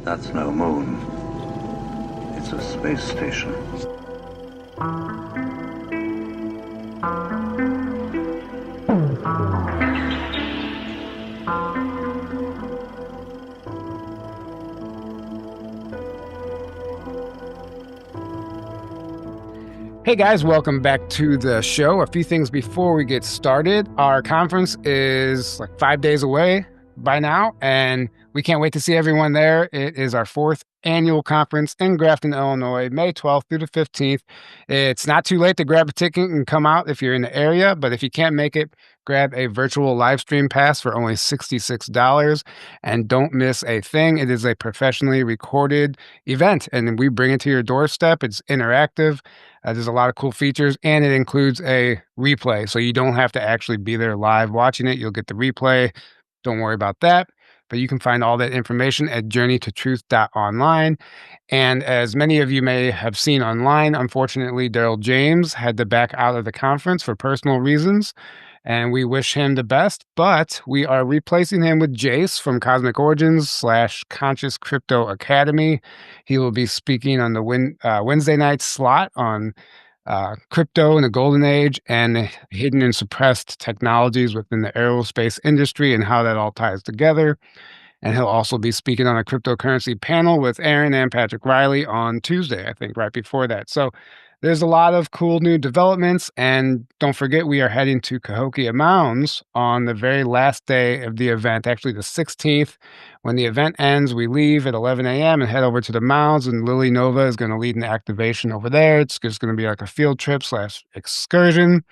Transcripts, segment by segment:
That's no moon. It's a space station. Hey guys, welcome back to the show. A few things before we get started. Our conference is like 5 days away by now, and we can't wait to see everyone there. It is our 4th annual conference in Grafton, Illinois, May 12th through the 15th. It's not too late to grab a ticket and come out if you're in the area, but if you can't make it, grab a virtual live stream pass for only $66 and don't miss a thing. It is a professionally recorded event, and we bring it to your doorstep. It's interactive. There's a lot of cool features, and it includes a replay, so you don't have to actually be there live watching it. You'll get the replay. Don't worry about that. But you can find all that information at journeytotruth.online. And as many of you may have seen online, unfortunately, Daryl James had to back out of the conference for personal reasons, and we wish him the best. But we are replacing him with Jace from Cosmic Origins / Conscious Crypto Academy. He will be speaking on the Wednesday night slot on crypto in the golden age and hidden and suppressed technologies within the aerospace industry and how that all ties together. And he'll also be speaking on a cryptocurrency panel with Aaron and Patrick Riley on Tuesday, I think, right before that. So there's a lot of cool new developments. And don't forget, we are heading to Cahokia Mounds on the very last day of the event, actually the 16th. When the event ends, we leave at 11 a.m. and head over to the Mounds, and Lily Nova is going to lead an activation over there. It's just going to be like a field trip / excursion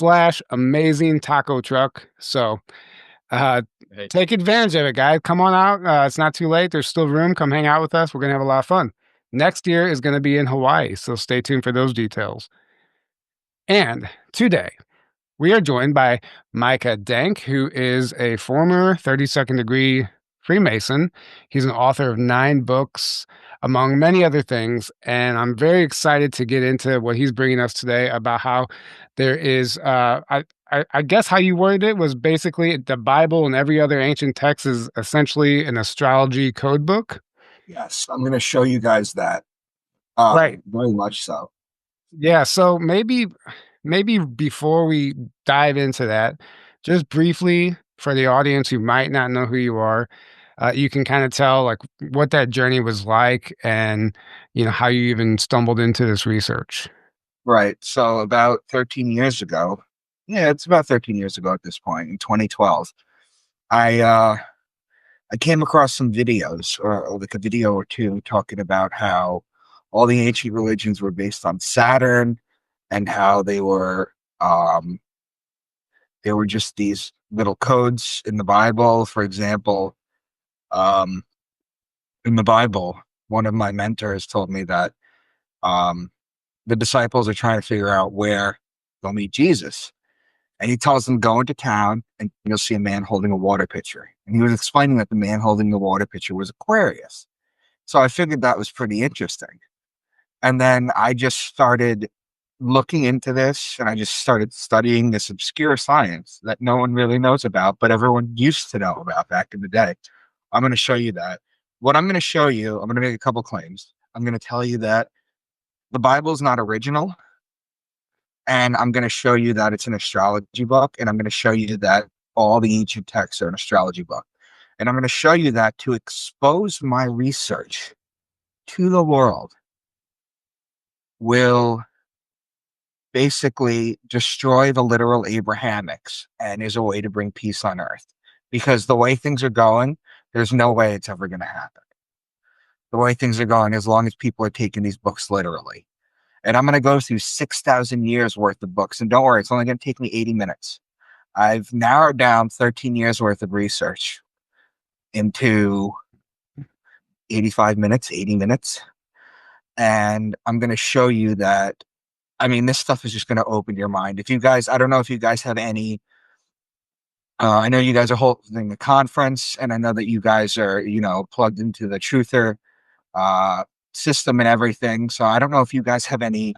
/ amazing taco truck. So take advantage of it, guys. Come on out. It's not too late. There's still room. Come hang out with us. We're going to have a lot of fun. Next year is going to be in Hawaii, so stay tuned for those details. And today, we are joined by Micah Dank, who is a former 32nd degree Freemason. He's an author of 9 books, among many other things. And I'm very excited to get into what he's bringing us today about how there is, I guess how you worded it was basically the Bible and every other ancient text is essentially an astrology code book. Yes, I'm going to show you guys that. Right. Very much so. Yeah. So maybe before we dive into that, just briefly for the audience who might not know who you are, you can kind of tell like what that journey was like and, how you even stumbled into this research. Right. So about 13 years ago, it's about 13 years ago at this point, in 2012, I came across some videos or like a video or two talking about how all the ancient religions were based on Saturn and how they were just these little codes in the Bible. For example, in the Bible, one of my mentors told me that the disciples are trying to figure out where they'll meet Jesus. And he tells them, go into town and you'll see a man holding a water pitcher. And he was explaining that the man holding the water pitcher was Aquarius. So I figured that was pretty interesting. And then I just started looking into this, and I just started studying this obscure science that no one really knows about, but everyone used to know about back in the day. I'm going to show you that. What I'm going to show you, I'm going to make a couple claims. I'm going to tell you that the Bible is not original, and I'm going to show you that it's an astrology book, and I'm going to show you that all the ancient texts are an astrology book. And I'm going to show you that to expose my research to the world will basically destroy the literal Abrahamics and is a way to bring peace on earth. Because the way things are going, there's no way it's ever going to happen. The way things are going, as long as people are taking these books literally. And I'm going to go through 6,000 years worth of books. And don't worry, it's only going to take me 80 minutes. I've narrowed down 13 years worth of research into 85 minutes, 80 minutes. And I'm going to show you that, this stuff is just going to open your mind. If you guys, I don't know if you guys have any, I know you guys are holding a conference, and I know that you guys are, plugged into the Truther system and everything. So I don't know if you guys have any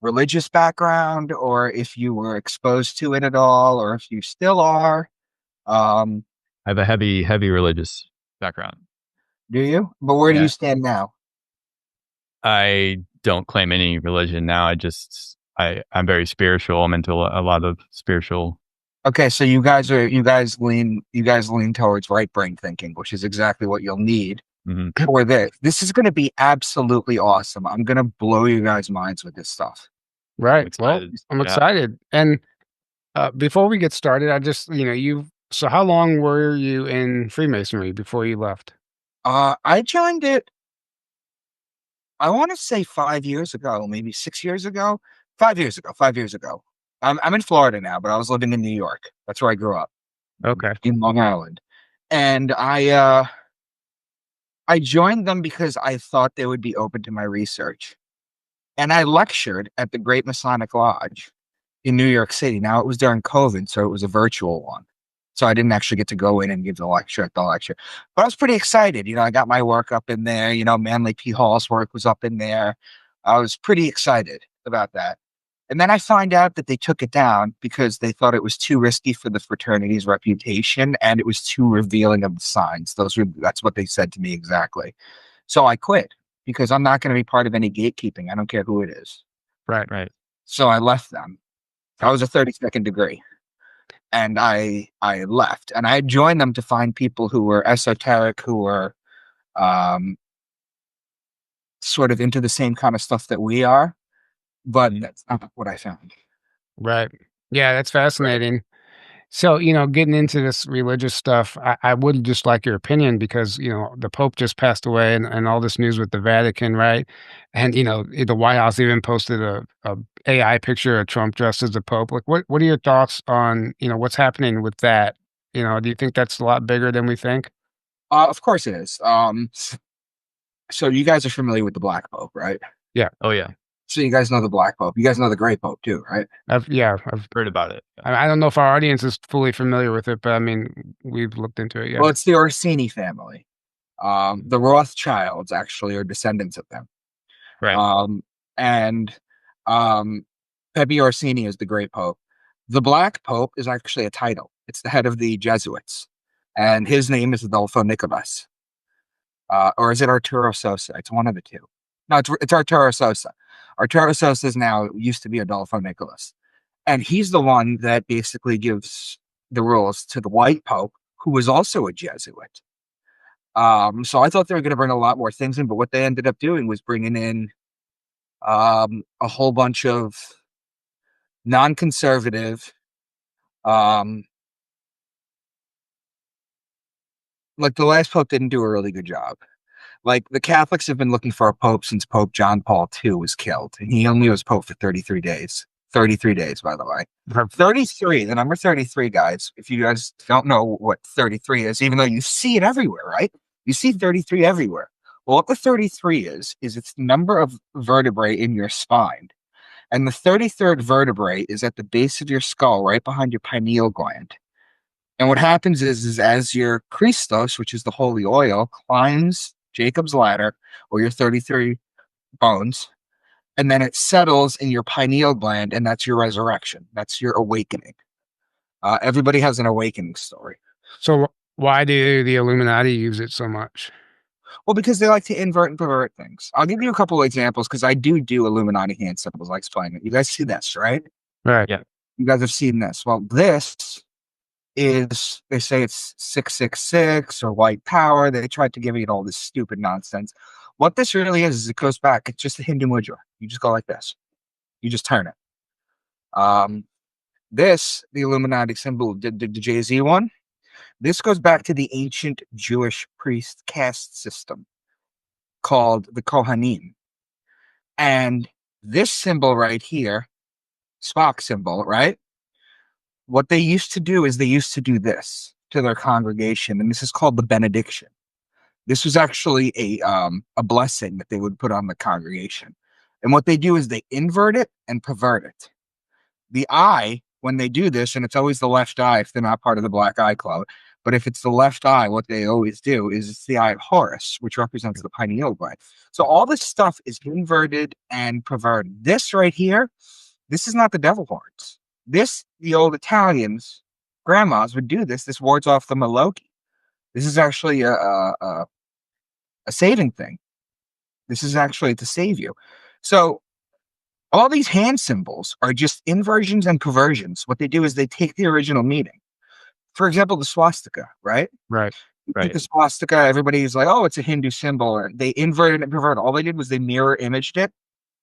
religious background or if you were exposed to it at all, or if you still are. I have a heavy religious background. Do you? But where do Yeah. you stand now? I don't claim any religion now. I'm very spiritual. I'm into a lot of spiritual. Okay, so you guys lean towards right brain thinking, which is exactly what you'll need Mhm. for this. This is going to be absolutely awesome. I'm going to blow you guys' minds with this stuff. Right. Well, excited. I'm Yeah. excited. And before we get started, I just, so how long were you in Freemasonry before you left? I joined it, I want to say 5 years ago, maybe 6 years ago. 5 years ago. 5 years ago. I'm in Florida now, but I was living in New York. That's where I grew up, Okay. in Long Island. And I joined them because I thought they would be open to my research. And I lectured at the Great Masonic Lodge in New York City. Now, it was during COVID, so it was a virtual one. So I didn't actually get to go in and give the lecture at the lecture. But I was pretty excited. I got my work up in there. Manly P. Hall's work was up in there. I was pretty excited about that. And then I find out that they took it down because they thought it was too risky for the fraternity's reputation and it was too revealing of the signs. That's what they said to me exactly. So I quit because I'm not going to be part of any gatekeeping. I don't care who it is. Right. So I left them. I was a 32nd degree. And I left, and I joined them to find people who were esoteric, who were sort of into the same kind of stuff that we are. But that's not what I found. Right. Yeah, that's fascinating. So, getting into this religious stuff, I would just like your opinion because, the Pope just passed away and all this news with the Vatican, right? And, the White House even posted a AI picture of Trump dressed as the Pope. Like, what are your thoughts on, what's happening with that? Do you think that's a lot bigger than we think? Of course it is. So you guys are familiar with the Black Pope, right? Yeah. Oh yeah. So you guys know the Black Pope. You guys know the Gray Pope too, right? I've Heard about it. Yeah. I don't know if our audience is fully familiar with it, but I mean, we've looked into it. Yeah. Well, it's the Orsini family. The Rothschilds actually are descendants of them. Right. And Pepe Orsini is the Great Pope. The Black Pope is actually a title. It's the head of the Jesuits, and his name is Adolfo Nicolas. Or is it Arturo Sosa? It's one of the two. No, it's Arturo Sosa. Arturo Sosa used to be Adolfo Nicolas, and he's the one that basically gives the rules to the White Pope, who was also a Jesuit. So I thought they were going to bring a lot more things in, but what they ended up doing was bringing in a whole bunch of non-conservative, like the last pope didn't do a really good job. Like the Catholics have been looking for a pope since Pope John Paul II was killed, and he only was pope for 33 days. 33 days, by the way. 33, the number 33, guys. If you guys don't know what 33 is, even though you see it everywhere, right? You see 33 everywhere. Well, what the 33 is it's the number of vertebrae in your spine. And the 33rd vertebrae is at the base of your skull, right behind your pineal gland. And what happens is as your Christos, which is the holy oil, climbs Jacob's ladder, or your 33 bones, and then it settles in your pineal gland, and that's your resurrection. That's your awakening. Everybody has an awakening story. So why do the Illuminati use it so much? Well, because they like to invert and pervert things. I'll give you a couple of examples because I do Illuminati hand symbols. I explain it. You guys see this, right? Right. Yeah. You guys have seen this. Well, this is, they say it's 666 or white power. They tried to give it all this stupid nonsense. What this really is it goes back. It's just a Hindu mudra. You just go like this. You just turn it. The Illuminati symbol, the JZ one, this goes back to the ancient Jewish priest caste system called the Kohanim. And this symbol right here, Spock symbol, right? What they used to do is they used to do this to their congregation, and this is called the benediction. This was actually a blessing that they would put on the congregation. And what they do is they invert it and pervert it. The eye, when they do this, and it's always the left eye if they're not part of the Black Eye Club, but if it's the left eye, what they always do is it's the eye of Horus, which represents the pineal gland. So all this stuff is inverted and perverted. This right here, this is not the devil horns. This, the old Italians, grandmas would do this. This wards off the Maloki. This is actually a saving thing. This is actually to save you. So all these hand symbols are just inversions and perversions. What they do is they take the original meaning. For example, the swastika, right? Right. You think the swastika, everybody's like, oh, it's a Hindu symbol. Or they inverted and perverted. All they did was they mirror imaged it.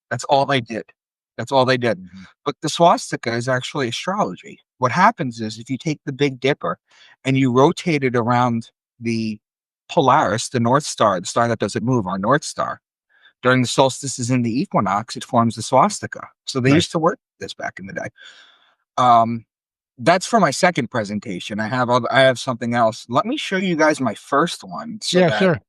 That's all they did. That's all they did. But the swastika is actually astrology. What happens is if you take the Big Dipper and you rotate it around the Polaris, the North Star, the star that doesn't move, our North Star, during the solstices and the equinox, it forms the swastika. So they used to work this back in the day. That's for my second presentation. I have something else. Let me show you guys my first one. Sure.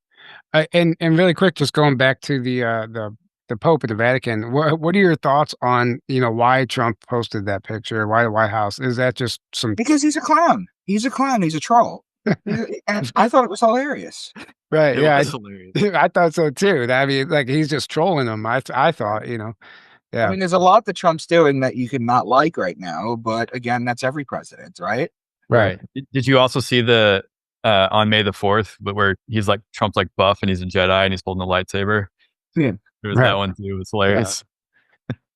And really quick, just going back to the Pope at the Vatican. What are your thoughts on why Trump posted that picture? Why the White House? Is that just some? Because he's a clown. He's a clown. He's a troll. And I thought it was hilarious. Right. It Yeah. was hilarious. I thought so too. I mean, like he's just trolling them. I thought, Yeah. I mean, there's a lot that Trump's doing that you could not like right now, but again, that's every president, right? Right. Did you also see the on May the 4th, but where he's like Trump's like buff and he's a Jedi and he's holding a lightsaber? Yeah. There was that one too. It was hilarious.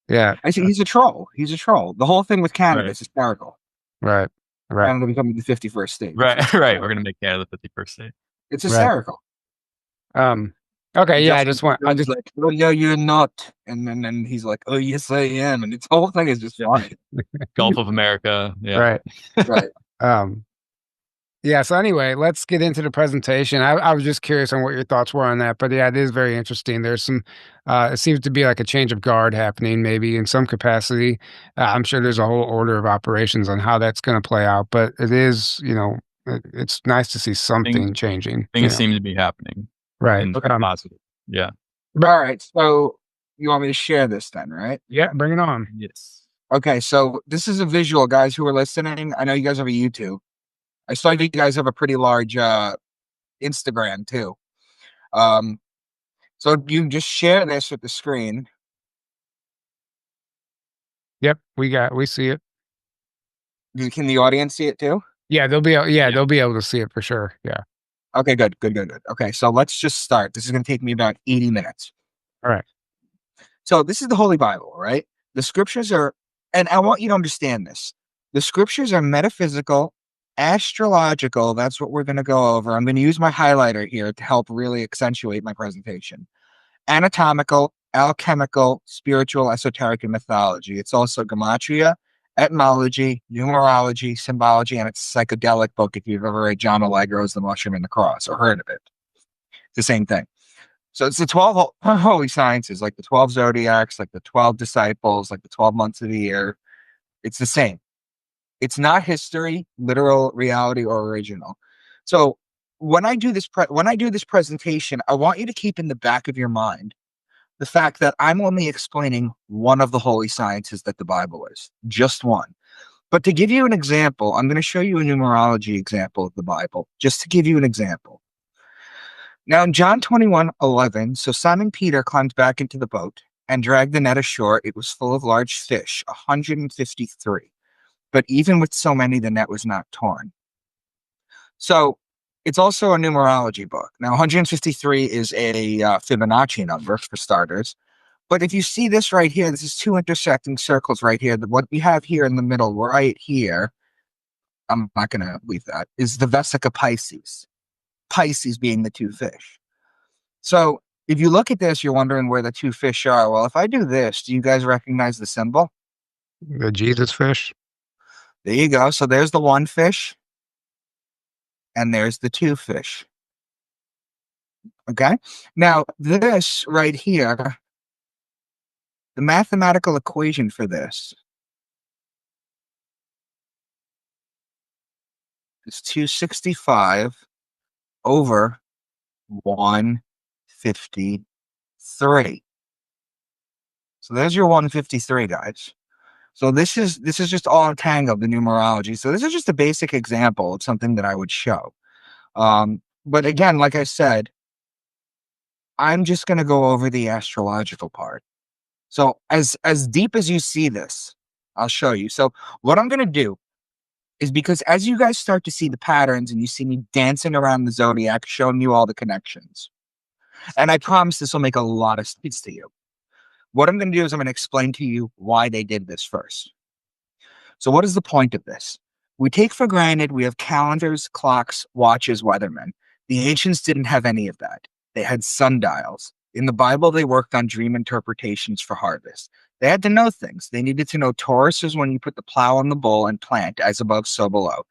Yeah. I think he's a troll. He's a troll. The whole thing with Canada is hysterical. Right. Canada becoming the 51st state. Right. We're gonna make Canada the 51st state. It's hysterical. Okay. Yeah. I just like, oh yeah, you're not, and then he's like, oh yes, I am, and it's the whole thing is just funny. Gulf of America. Yeah. Right. Yeah. So anyway, let's get into the presentation. I was just curious on what your thoughts were on that, but yeah, it is very interesting. There's some, it seems to be like a change of guard happening, maybe in some capacity. I'm sure there's a whole order of operations on how that's going to play out, but it is, it's nice to see something changing. Things seem to be happening. Right. Positive. Yeah. All right. So you want me to share this then, right? Yeah. Bring it on. Yes. Okay. So this is a visual, guys who are listening. I know you guys have a YouTube. I saw you guys have a pretty large Instagram too. So you just share this with the screen. Yep, we see it. Can the audience see it too? Yeah, they'll be able to see it for sure. Yeah. Okay, good. Okay, so let's just start. This is going to take me about 80 minutes. All right. So this is the Holy Bible, right? The scriptures are, and I want you to understand this. The scriptures are metaphysical, astrological. That's what we're going to go over. I'm going to use my highlighter here to help really accentuate my presentation. Anatomical, alchemical, spiritual, esoteric, and mythology. It's also Gematria, etymology, numerology, symbology, and it's a psychedelic book if you've ever read John Allegro's The Mushroom and the Cross or heard of it. It's the same thing. So it's the 12 holy sciences, like the 12 zodiacs, like the 12 disciples, like the 12 months of the year. It's the same. It's not history, literal, reality, or original. So when I do this presentation, I want you to keep in the back of your mind the fact that I'm only explaining one of the holy sciences that the Bible is, just one. But to give you an example, I'm going to show you a numerology example of the Bible, just to give you an example. Now in John 21:11, so Simon Peter climbed back into the boat and dragged the net ashore. It was full of large fish, 153. But even with so many, the net was not torn. So it's also a numerology book. Now, 153 is a Fibonacci number, for starters. But if you see this right here, this is two intersecting circles right here. What we have here in the middle, right here, I'm not going to leave that, is the Vesica Pisces. Pisces being the two fish. So if you look at this, you're wondering where the two fish are. Well, if I do this, do you guys recognize the symbol? The Jesus fish. There you go. So there's the one fish. And there's the two fish. Okay. Now, this right here, the mathematical equation for this is 265 over 153. So there's your 153, guys. So this is just all entangled, the numerology. So this is just a basic example of something that I would show. But again, like I said, I'm just going to go over the astrological part. So as deep as you see this, I'll show you. So what I'm going to do is, because as you guys start to see the patterns and you see me dancing around the zodiac, showing you all the connections, And I promise this will make a lot of sense to you. What I'm going to do is I'm going to explain to you why they did this first. So what is the point of this? We take for granted we have calendars, clocks, watches, weathermen. The ancients didn't have any of that. They had sundials. In the Bible, they worked on dream interpretations for harvest. They had to know things. They needed to know Taurus is when you put the plow on the bull and plant, as above, so below.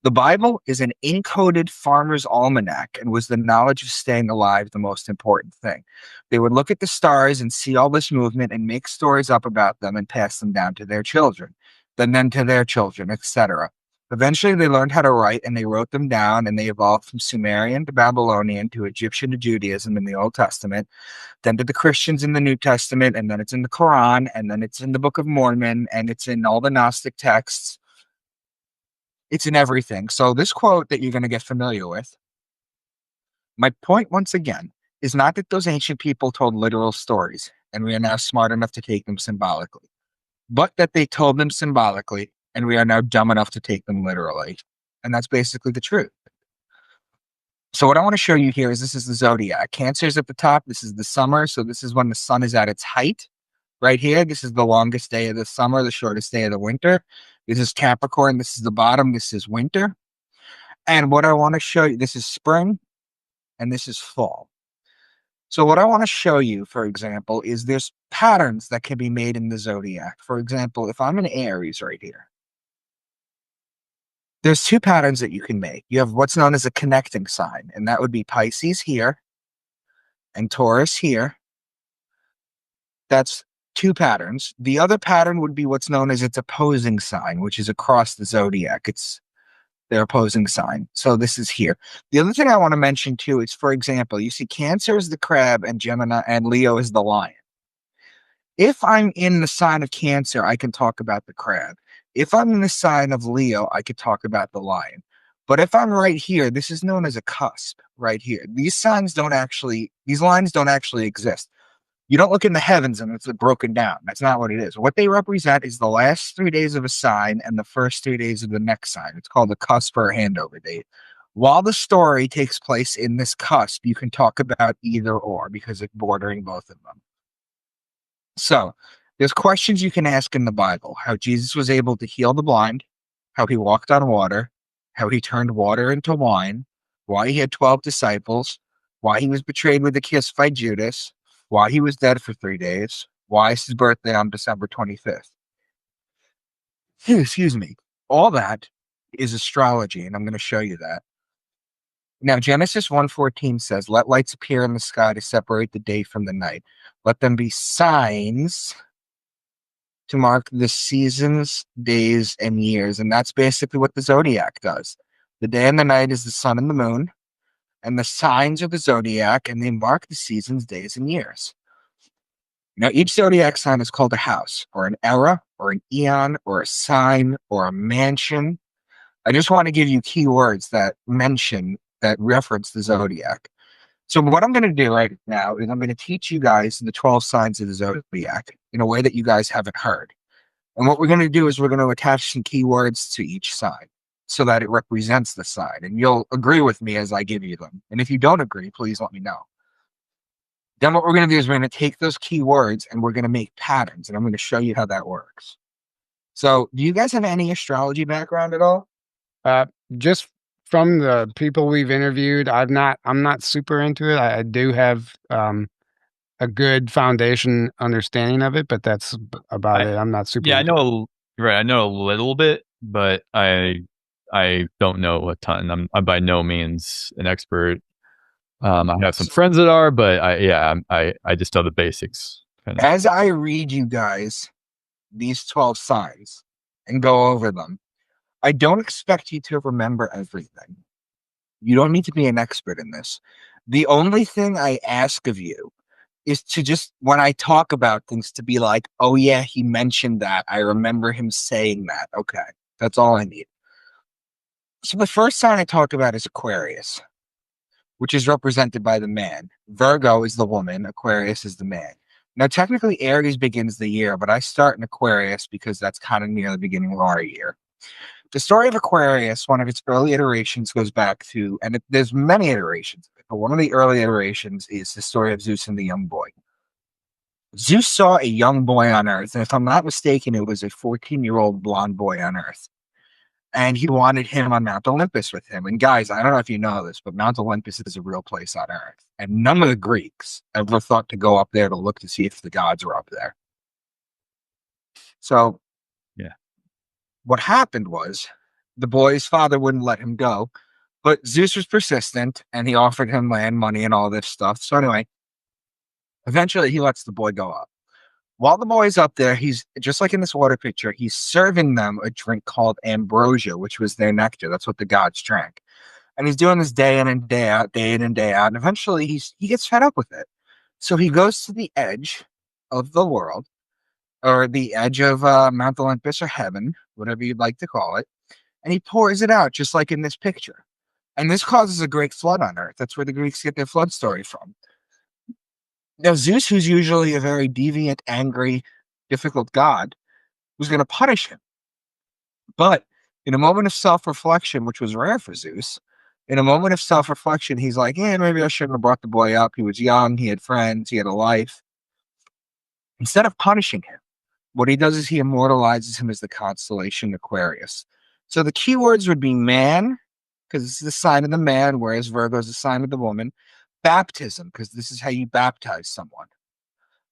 The Bible is an encoded farmer's almanac, and was the knowledge of staying alive the most important thing. They would look at the stars and see all this movement and make stories up about them and pass them down to their children, then to their children, etc. Eventually, they learned how to write, and they wrote them down, and they evolved from Sumerian to Babylonian to Egyptian to Judaism in the Old Testament, then to the Christians in the New Testament, and then it's in the Quran, and then it's in the Book of Mormon, and it's in all the Gnostic texts. It's in everything. So this quote that you're going to get familiar with, my point once again, is not that those ancient people told literal stories, and we are now smart enough to take them symbolically, but that they told them symbolically, and we are now dumb enough to take them literally. And that's basically the truth. So what I want to show you here is this is the zodiac. Cancer is at the top. This is the summer. So this is when the sun is at its height. Right here, this is the longest day of the summer, the shortest day of the winter. This is Capricorn. This is the bottom. This is winter. And what I want to show you, this is spring, and this is fall. So what I want to show you, for example, is there's patterns that can be made in the zodiac. For example, if I'm in Aries right here, there's two patterns that you can make. You have what's known as a connecting sign, and that would be Pisces here and Taurus here. That's two patterns. The other pattern would be what's known as its opposing sign, which is across the zodiac. It's their opposing sign. So this is here. The other thing I want to mention too is, for example, you see Cancer is the crab and Gemini and Leo is the lion. If I'm in the sign of Cancer, I can talk about the crab. If I'm in the sign of Leo, I could talk about the lion. But if I'm right here, this is known as a cusp right here. These lines don't actually exist. You don't look in the heavens and it's broken down. That's not what it is. What they represent is the last 3 days of a sign and the first 3 days of the next sign. It's called the cusp or handover date. While the story takes place in this cusp, you can talk about either or because it's bordering both of them. So there's questions you can ask in the Bible: how Jesus was able to heal the blind, how he walked on water, how he turned water into wine, why he had 12 disciples, why he was betrayed with a kiss by Judas, why he was dead for 3 days, why is his birthday on December 25th. Excuse me. All that is astrology, and I'm going to show you that. Now, Genesis 1:14 says, "Let lights appear in the sky to separate the day from the night. Let them be signs to mark the seasons, days, and years." And that's basically what the zodiac does. The day and the night is the sun and the moon, and the signs are the zodiac, and they mark the seasons, days, and years. Now, each zodiac sign is called a house, or an era, or an eon, or a sign, or a mansion. I just want to give you keywords that reference the zodiac. So what I'm going to do right now is I'm going to teach you guys the 12 signs of the zodiac in a way that you guys haven't heard. And what we're going to do is we're going to attach some keywords to each sign so that it represents the sign. And you'll agree with me as I give you them. And if you don't agree, please let me know. Then what we're going to do is we're going to take those keywords and we're going to make patterns. And I'm going to show you how that works. So do you guys have any astrology background at all? Just from the people we've interviewed, I'm not super into it. I do have a good foundation understanding of it, but that's about it. I'm not super. Yeah, I know. Right, I know a little bit, but I don't know a ton. I'm by no means an expert. I have some friends that are, but I just know the basics. Kinda. As I read you guys these 12 signs and go over them, I don't expect you to remember everything. You don't need to be an expert in this. The only thing I ask of you is to just, when I talk about things, to be like, oh yeah, he mentioned that. I remember him saying that. Okay, that's all I need. So the first sign I talk about is Aquarius, which is represented by the man. Virgo is the woman. Aquarius is the man. Now, technically, Aries begins the year, but I start in Aquarius because that's kind of near the beginning of our year. The story of Aquarius, one of its early iterations, goes back to, and there's many iterations of it, but one of the early iterations is the story of Zeus and the young boy. Zeus saw a young boy on Earth, and if I'm not mistaken, it was a 14-year-old blonde boy on Earth. And he wanted him on Mount Olympus with him. And guys, I don't know if you know this, but Mount Olympus is a real place on Earth. And none of the Greeks ever thought to go up there to look to see if the gods were up there. So, yeah, what happened was the boy's father wouldn't let him go, but Zeus was persistent and he offered him land, money, and all this stuff. So, anyway, eventually he lets the boy go up. While the boy's up there, he's just like in this water picture, he's serving them a drink called ambrosia, which was their nectar. That's what the gods drank. And he's doing this day in and day out, day in and day out. And eventually he gets fed up with it. So he goes to the edge of the world, or the edge of Mount Olympus or heaven, whatever you'd like to call it. And he pours it out, just like in this picture. And this causes a great flood on Earth. That's where the Greeks get their flood story from. Now, Zeus, who's usually a very deviant, angry, difficult god, was going to punish him. But in a moment of self-reflection, which was rare for Zeus, in a moment of self-reflection, he's like, yeah, maybe I shouldn't have brought the boy up. He was young, he had friends, he had a life. Instead of punishing him, what he does is he immortalizes him as the constellation Aquarius. So the keywords would be man, because this is the sign of the man, whereas Virgo is the sign of the woman. Baptism, because this is how you baptize someone.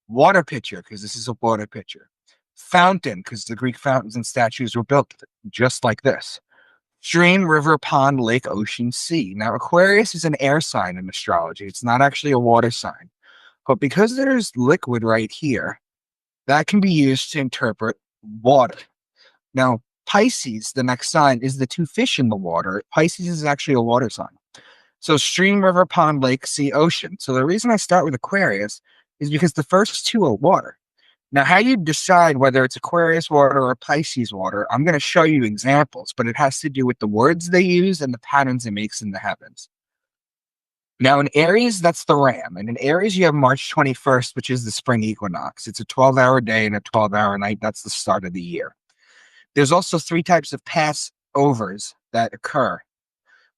Water pitcher, because this is a water pitcher. Fountain, because the Greek fountains and statues were built just like this. Stream, river, pond, lake, ocean, sea. Now, Aquarius is an air sign in astrology. It's not actually a water sign. But because there's liquid right here, that can be used to interpret water. Now, Pisces, the next sign, is the two fish in the water. Pisces is actually a water sign. So stream, river, pond, lake, sea, ocean. So the reason I start with Aquarius is because the first two are water. Now, how you decide whether it's Aquarius water or Pisces water, I'm going to show you examples, but it has to do with the words they use and the patterns it makes in the heavens. Now, in Aries, that's the ram. And in Aries, you have March 21st, which is the spring equinox. It's a 12-hour day and a 12-hour night. That's the start of the year. There's also three types of passovers that occur.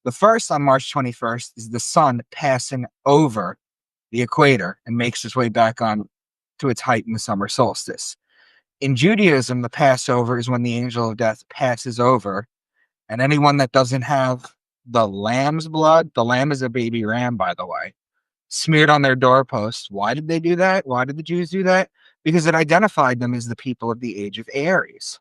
The first, on March 21st, is the sun passing over the equator and makes its way back on to its height in the summer solstice. In Judaism, the Passover is when the angel of death passes over, and anyone that doesn't have the lamb's blood, the lamb is a baby ram, by the way, smeared on their doorposts. Why did they do that? Why did the Jews do that? Because it identified them as the people of the age of Aries.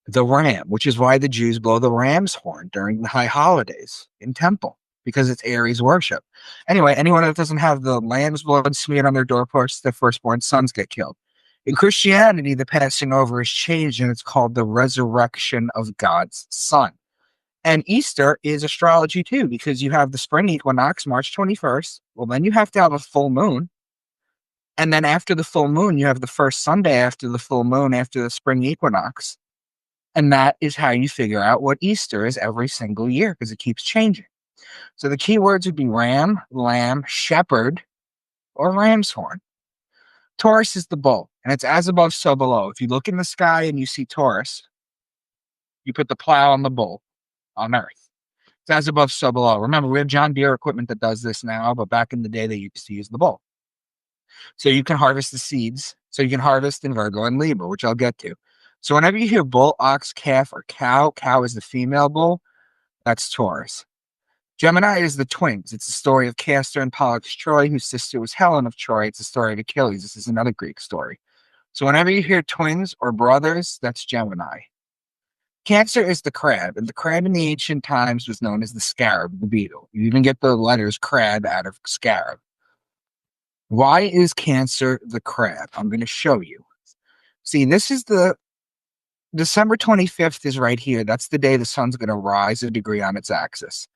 The ram, which is why the Jews blow the ram's horn during the high holidays in temple, because it's Aries worship. Anyway, anyone that doesn't have the lamb's blood smeared on their doorposts, their firstborn sons get killed. In Christianity, the passing over is changed, and it's called the resurrection of God's Son. And Easter is astrology too, because you have the spring equinox, March 21st. Well, then you have to have a full moon. And then after the full moon, you have the first Sunday after the full moon, after the spring equinox. And that is how you figure out what Easter is every single year, because it keeps changing. So the key words would be ram, lamb, shepherd, or ram's horn. Taurus is the bull, and it's as above, so below. If you look in the sky and you see Taurus, you put the plow on the bull on Earth. It's as above, so below. Remember, we have John Deere equipment that does this now, but back in the day, they used to use the bull. So you can harvest the seeds. So you can harvest in Virgo and Libra, which I'll get to. So whenever you hear bull, ox, calf, or cow, cow is the female bull, that's Taurus. Gemini is the twins. It's the story of Castor and Pollux Troy, whose sister was Helen of Troy. It's the story of Achilles. This is another Greek story. So whenever you hear twins or brothers, that's Gemini. Cancer is the crab, and the crab in the ancient times was known as the scarab, the beetle. You even get the letters crab out of scarab. Why is Cancer the crab? I'm going to show you. See, this is the December 25th is right here. That's the day the sun's going to rise a degree on its axis.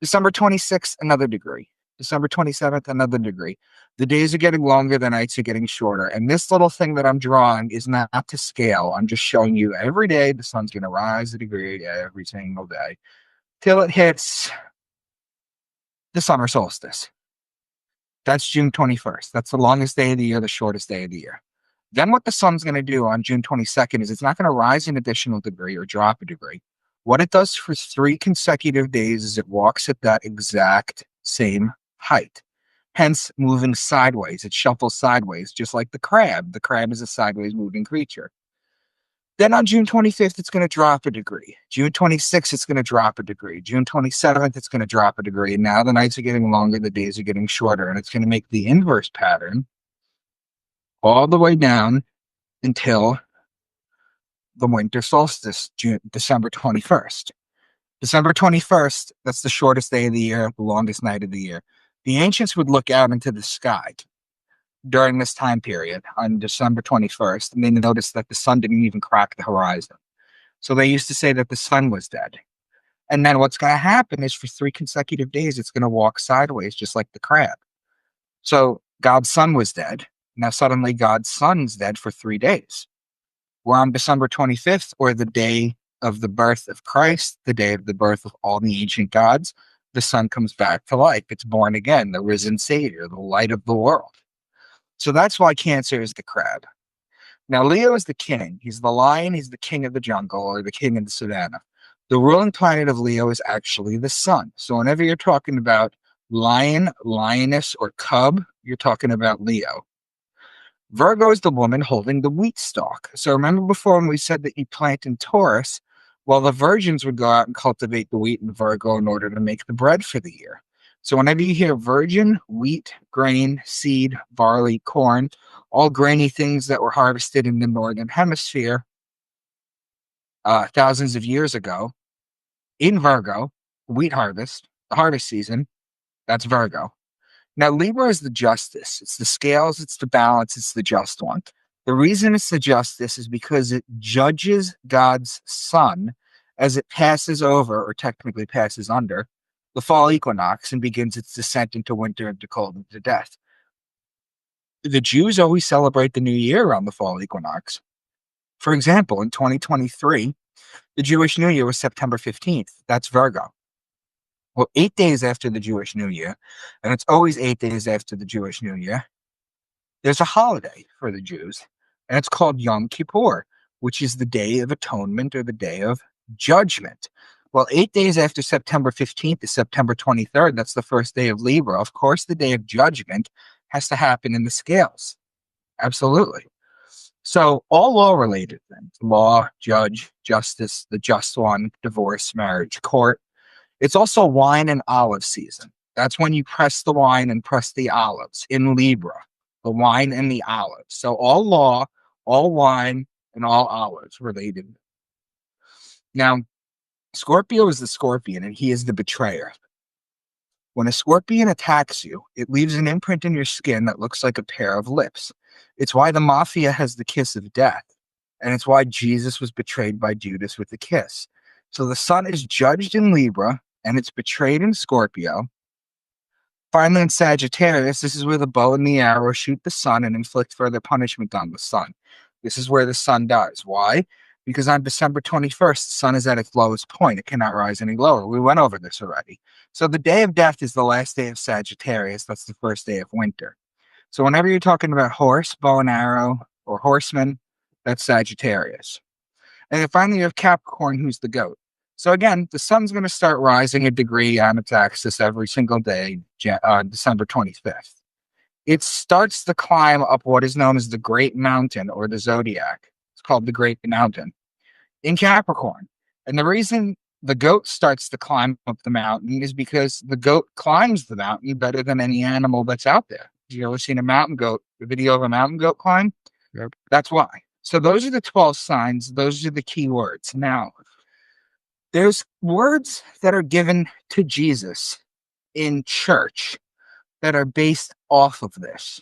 December 26th, another degree. December 27th, another degree. The days are getting longer, the nights are getting shorter. And this little thing that I'm drawing is not to scale. I'm just showing you every day the sun's going to rise a degree every single day till it hits the summer solstice. That's June 21st. That's the longest day of the year, the shortest day of the year. Then what the sun's going to do on June 22nd is it's not going to rise an additional degree or drop a degree. What it does for 3 consecutive days is it walks at that exact same height, hence moving sideways. It shuffles sideways, just like the crab. The crab is a sideways moving creature. Then on June 25th, it's going to drop a degree. June 26th, it's going to drop a degree. June 27th, it's going to drop a degree. And now the nights are getting longer, the days are getting shorter, and it's going to make the inverse pattern all the way down until the winter solstice, December 21st. December 21st, that's the shortest day of the year, the longest night of the year. The ancients would look out into the sky during this time period on December 21st, and they noticed that the sun didn't even crack the horizon. So they used to say that the sun was dead. And then what's going to happen is for 3 consecutive days, it's going to walk sideways, just like the crab. So God's sun was dead. Now suddenly God's sun's dead for 3 days. We're on December 25th, or the day of the birth of Christ, the day of the birth of all the ancient gods. The sun comes back to life. It's born again, the risen Savior, the light of the world. So that's why Cancer is the crab. Now, Leo is the king. He's the lion. He's the king of the jungle, or the king of the savannah. The ruling planet of Leo is actually the sun. So whenever you're talking about lion, lioness, or cub, you're talking about Leo. Virgo is the woman holding the wheat stalk. So remember before when we said that you plant in Taurus, well, the virgins would go out and cultivate the wheat in Virgo in order to make the bread for the year. So whenever you hear virgin, wheat, grain, seed, barley, corn, all grainy things that were harvested in the northern hemisphere thousands of years ago, in Virgo, wheat harvest, the harvest season, that's Virgo. Now, Libra is the justice. It's the scales, it's the balance, it's the just one. The reason it's the justice is because it judges God's sun as it passes over, or technically passes under, the fall equinox and begins its descent into winter, into cold, into death. The Jews always celebrate the new year around the fall equinox. For example, in 2023, the Jewish New Year was September 15th. That's Virgo. Well, 8 days after the Jewish New Year, and it's always 8 days after the Jewish New Year, there's a holiday for the Jews, and it's called Yom Kippur, which is the Day of Atonement, or the Day of Judgment. Well, 8 days after September 15th is September 23rd. That's the first day of Libra. Of course, the Day of Judgment has to happen in the scales. Absolutely. So all law-related things, law, judge, justice, the just one, divorce, marriage, court. It's also wine and olive season. That's when you press the wine and press the olives in Libra, the wine and the olives. So all law, all wine, and all olives related. Now, Scorpio is the scorpion, and he is the betrayer. When a scorpion attacks you, it leaves an imprint in your skin that looks like a pair of lips. It's why the mafia has the kiss of death, and it's why Jesus was betrayed by Judas with a kiss. So the sun is judged in Libra, and it's betrayed in Scorpio. Finally, in Sagittarius, this is where the bow and the arrow shoot the sun and inflict further punishment on the sun. This is where the sun dies. Why? Because on December 21st, the sun is at its lowest point. It cannot rise any lower. We went over this already. So the day of death is the last day of Sagittarius. That's the first day of winter. So whenever you're talking about horse, bow and arrow, or horseman, that's Sagittarius. And then finally, you have Capricorn, who's the goat. So again, the sun's going to start rising a degree on its axis every single day, December 25th. It starts the climb up what is known as the Great Mountain, or the Zodiac. It's called the Great Mountain in Capricorn. And the reason the goat starts to climb up the mountain is because the goat climbs the mountain better than any animal that's out there. You ever seen a mountain goat, a video of a mountain goat climb? Yep. That's why. So those are the 12 signs. Those are the key words. Now, there's words that are given to Jesus in church that are based off of this.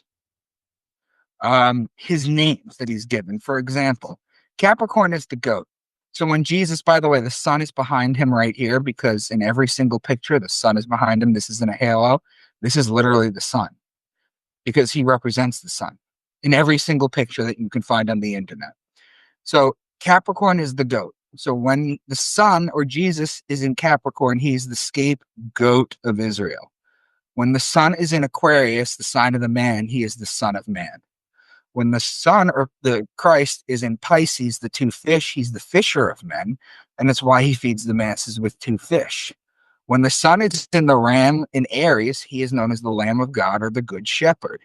His names that he's given. For example, Capricorn is the goat. So when Jesus, by the way, the sun is behind him right here, because in every single picture, the sun is behind him. This isn't a halo. This is literally the sun, because he represents the sun in every single picture that you can find on the internet. So Capricorn is the goat. So when the sun, or Jesus, is in Capricorn, he's the scapegoat of Israel. When the sun is in Aquarius, the sign of the man, he is the son of man. When the sun or the Christ is in Pisces, the two fish, he's the fisher of men, and that's why he feeds the masses with two fish. When the sun is in the ram in Aries, he is known as the Lamb of God or the Good Shepherd.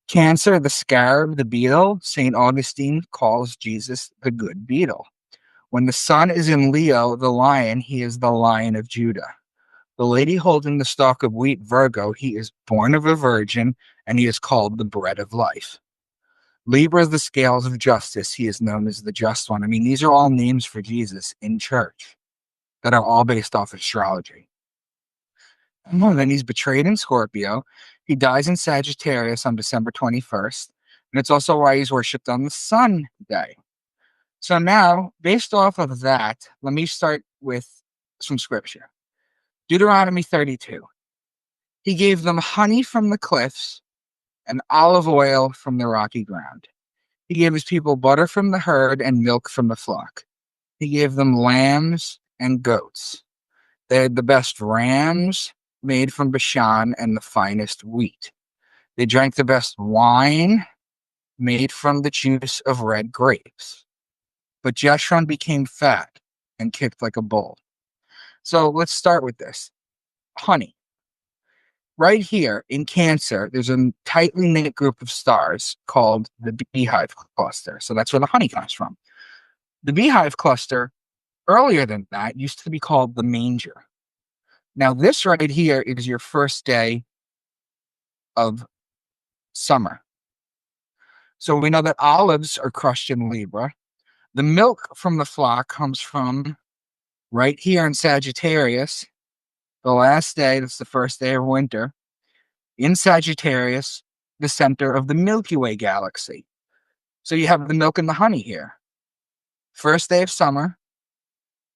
Cancer, the scarab, the beetle, St. Augustine calls Jesus the good beetle. When the sun is in Leo, the lion, he is the Lion of Judah. The lady holding the stalk of wheat, Virgo, he is born of a virgin, and he is called the bread of life. Libra is the scales of justice. He is known as the just one. I mean, these are all names for Jesus in church that are all based off astrology. And then he's betrayed in Scorpio. He dies in Sagittarius on December 21st. And it's also why he's worshipped on the sun day. So now, based off of that, let me start with some scripture. Deuteronomy 32. He gave them honey from the cliffs and olive oil from the rocky ground. He gave his people butter from the herd and milk from the flock. He gave them lambs and goats. They had the best rams made from Bashan and the finest wheat. They drank the best wine made from the juice of red grapes. But Jeshurun became fat and kicked like a bull. So let's start with this. Honey. Right here in Cancer, there's a tightly knit group of stars called the Beehive Cluster. So that's where the honey comes from. The Beehive Cluster, earlier than that, used to be called the Manger. Now, this right here is your first day of summer. So we know that olives are crushed in Libra. The milk from the flock comes from right here in Sagittarius. The last day, that's the first day of winter, in Sagittarius, the center of the Milky Way galaxy. So you have the milk and the honey here. First day of summer,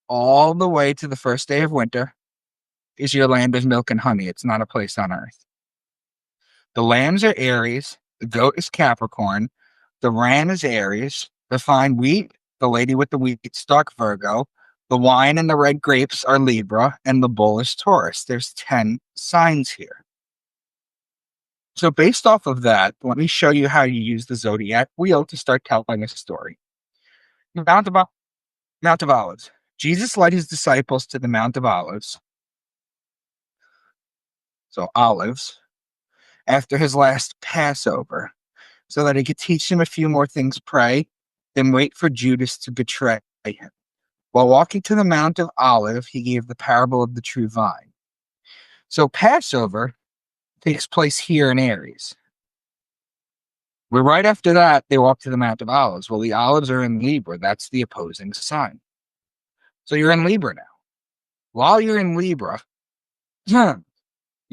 all the way to the first day of winter, is your land of milk and honey. It's not a place on earth. The lambs are Aries, the goat is Capricorn, the ram is Aries, the fine wheat, the lady with the wheat stalk, Virgo, the wine and the red grapes are Libra, and the bull is Taurus. There's 10 signs here. So based off of that, let me show you how you use the zodiac wheel to start telling a story. Mount of Olives. Jesus led his disciples to the Mount of Olives. So olives, after his last Passover, so that he could teach them a few more things, pray, then wait for Judas to betray him. While walking to the Mount of Olive, he gave the parable of the true vine. So Passover takes place here in Aries. Well, right after that, they walk to the Mount of Olives. Well, the olives are in Libra. That's the opposing sign. So you're in Libra now. While you're in Libra, you're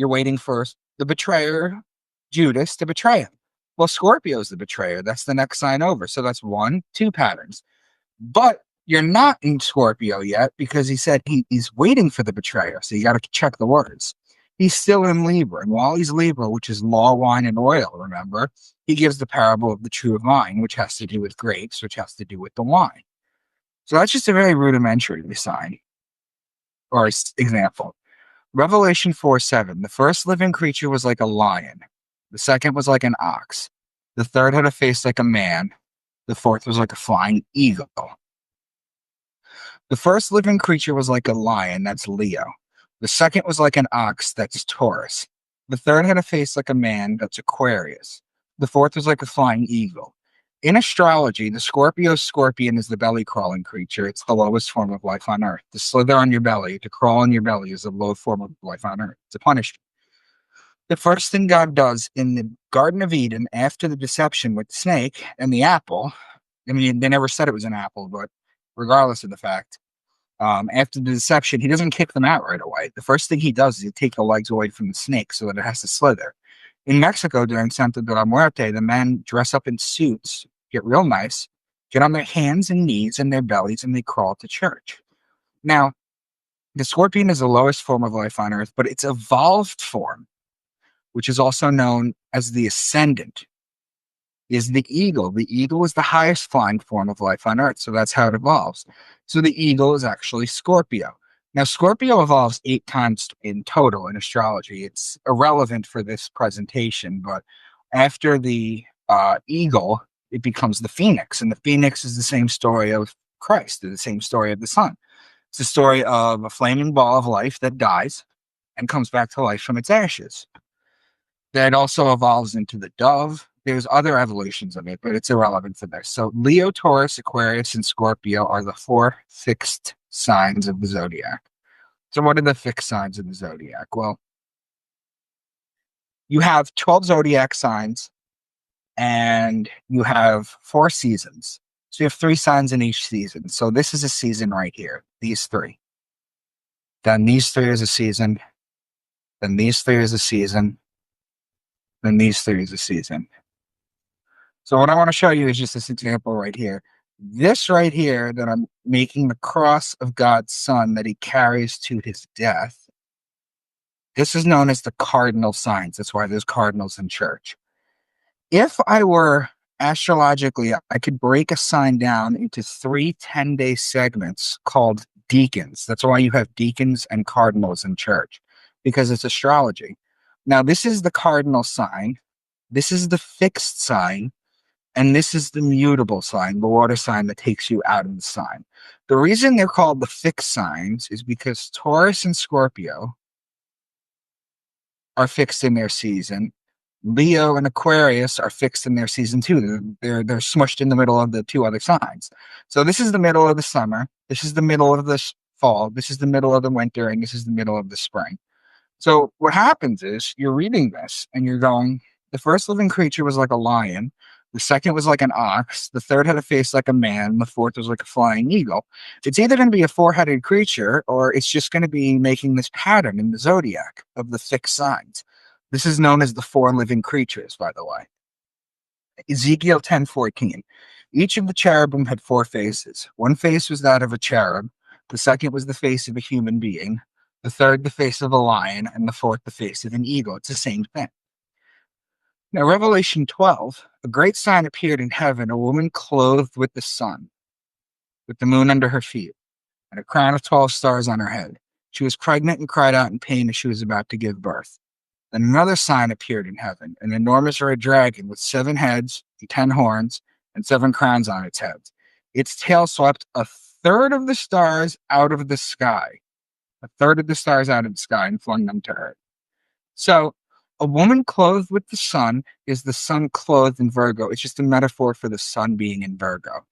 waiting for the betrayer, Judas, to betray him. Well, Scorpio's the betrayer. That's the next sign over. So that's 1, 2 patterns. But you're not in Scorpio yet because he said he's waiting for the betrayer. So you got to check the words. He's still in Libra. And while he's Libra, which is law, wine, and oil, remember, he gives the parable of the true vine, which has to do with grapes, which has to do with the wine. So that's just a very rudimentary sign or example. Revelation 4:7. The first living creature was like a lion. The second was like an ox. The third had a face like a man. The fourth was like a flying eagle. The first living creature was like a lion. That's Leo. The second was like an ox. That's Taurus. The third had a face like a man. That's Aquarius. The fourth was like a flying eagle. In astrology, the scorpion is the belly-crawling creature. It's the lowest form of life on Earth. To slither on your belly, to crawl on your belly is the low form of life on Earth. It's a punishment. The first thing God does in the Garden of Eden after the deception with the snake and the apple, I mean, they never said it was an apple, but regardless of the fact, after the deception, he doesn't kick them out right away. The first thing he does is he takes the legs away from the snake so that it has to slither. In Mexico, during Santa de la Muerte, the men dress up in suits, get real nice, get on their hands and knees and their bellies, and they crawl to church. Now, the scorpion is the lowest form of life on Earth, but its evolved form, which is also known as the ascendant, is the eagle. The eagle is the highest flying form of life on Earth, so that's how it evolves. So the eagle is actually Scorpio. Now, Scorpio evolves 8 times in total in astrology. It's irrelevant for this presentation, but after the eagle, it becomes the phoenix. And the phoenix is the same story of Christ, the same story of the sun. It's the story of a flaming ball of life that dies and comes back to life from its ashes. That also evolves into the dove. There's other evolutions of it, but it's irrelevant for this. So Leo, Taurus, Aquarius, and Scorpio are the 4 fixed signs of the zodiac. So what are the fixed signs of the zodiac? Well, you have 12 zodiac signs and you have 4 seasons. So you have 3 signs in each season. So this is a season right here, these 3. Then these 3 is a season. Then these 3 is a season. Then these 3 is a season. So what I want to show you is just this example right here. This right here that I'm making the cross of God's son that he carries to his death. This is known as the cardinal signs. That's why there's cardinals in church. If I were astrologically, I could break a sign down into 3 10-day segments called deacons. That's why you have deacons and cardinals in church, because it's astrology. Now, this is the cardinal sign. This is the fixed sign. And this is the mutable sign, the water sign that takes you out of the sign. The reason they're called the fixed signs is because Taurus and Scorpio are fixed in their season. Leo and Aquarius are fixed in their season too. They're smushed in the middle of the 2 other signs. So this is the middle of the summer. This is the middle of the fall. This is the middle of the winter. And this is the middle of the spring. So what happens is you're reading this and you're going, the first living creature was like a lion. The second was like an ox. The third had a face like a man. The fourth was like a flying eagle. It's either going to be a 4-headed creature or it's just going to be making this pattern in the zodiac of the fixed signs. This is known as the 4 living creatures, by the way. Ezekiel 10:14. Each of the cherubim had 4 faces. One face was that of a cherub. The second was the face of a human being. The third, the face of a lion. And the fourth, the face of an eagle. It's the same thing. Now, Revelation 12, a great sign appeared in heaven, a woman clothed with the sun, with the moon under her feet, and a crown of 12 stars on her head. She was pregnant and cried out in pain as she was about to give birth. Then another sign appeared in heaven, an enormous red dragon with 7 heads and 10 horns and 7 crowns on its heads. Its tail swept a third of the stars out of the sky, and flung them to earth. So, a woman clothed with the sun is the sun clothed in Virgo. It's just a metaphor for the sun being in Virgo.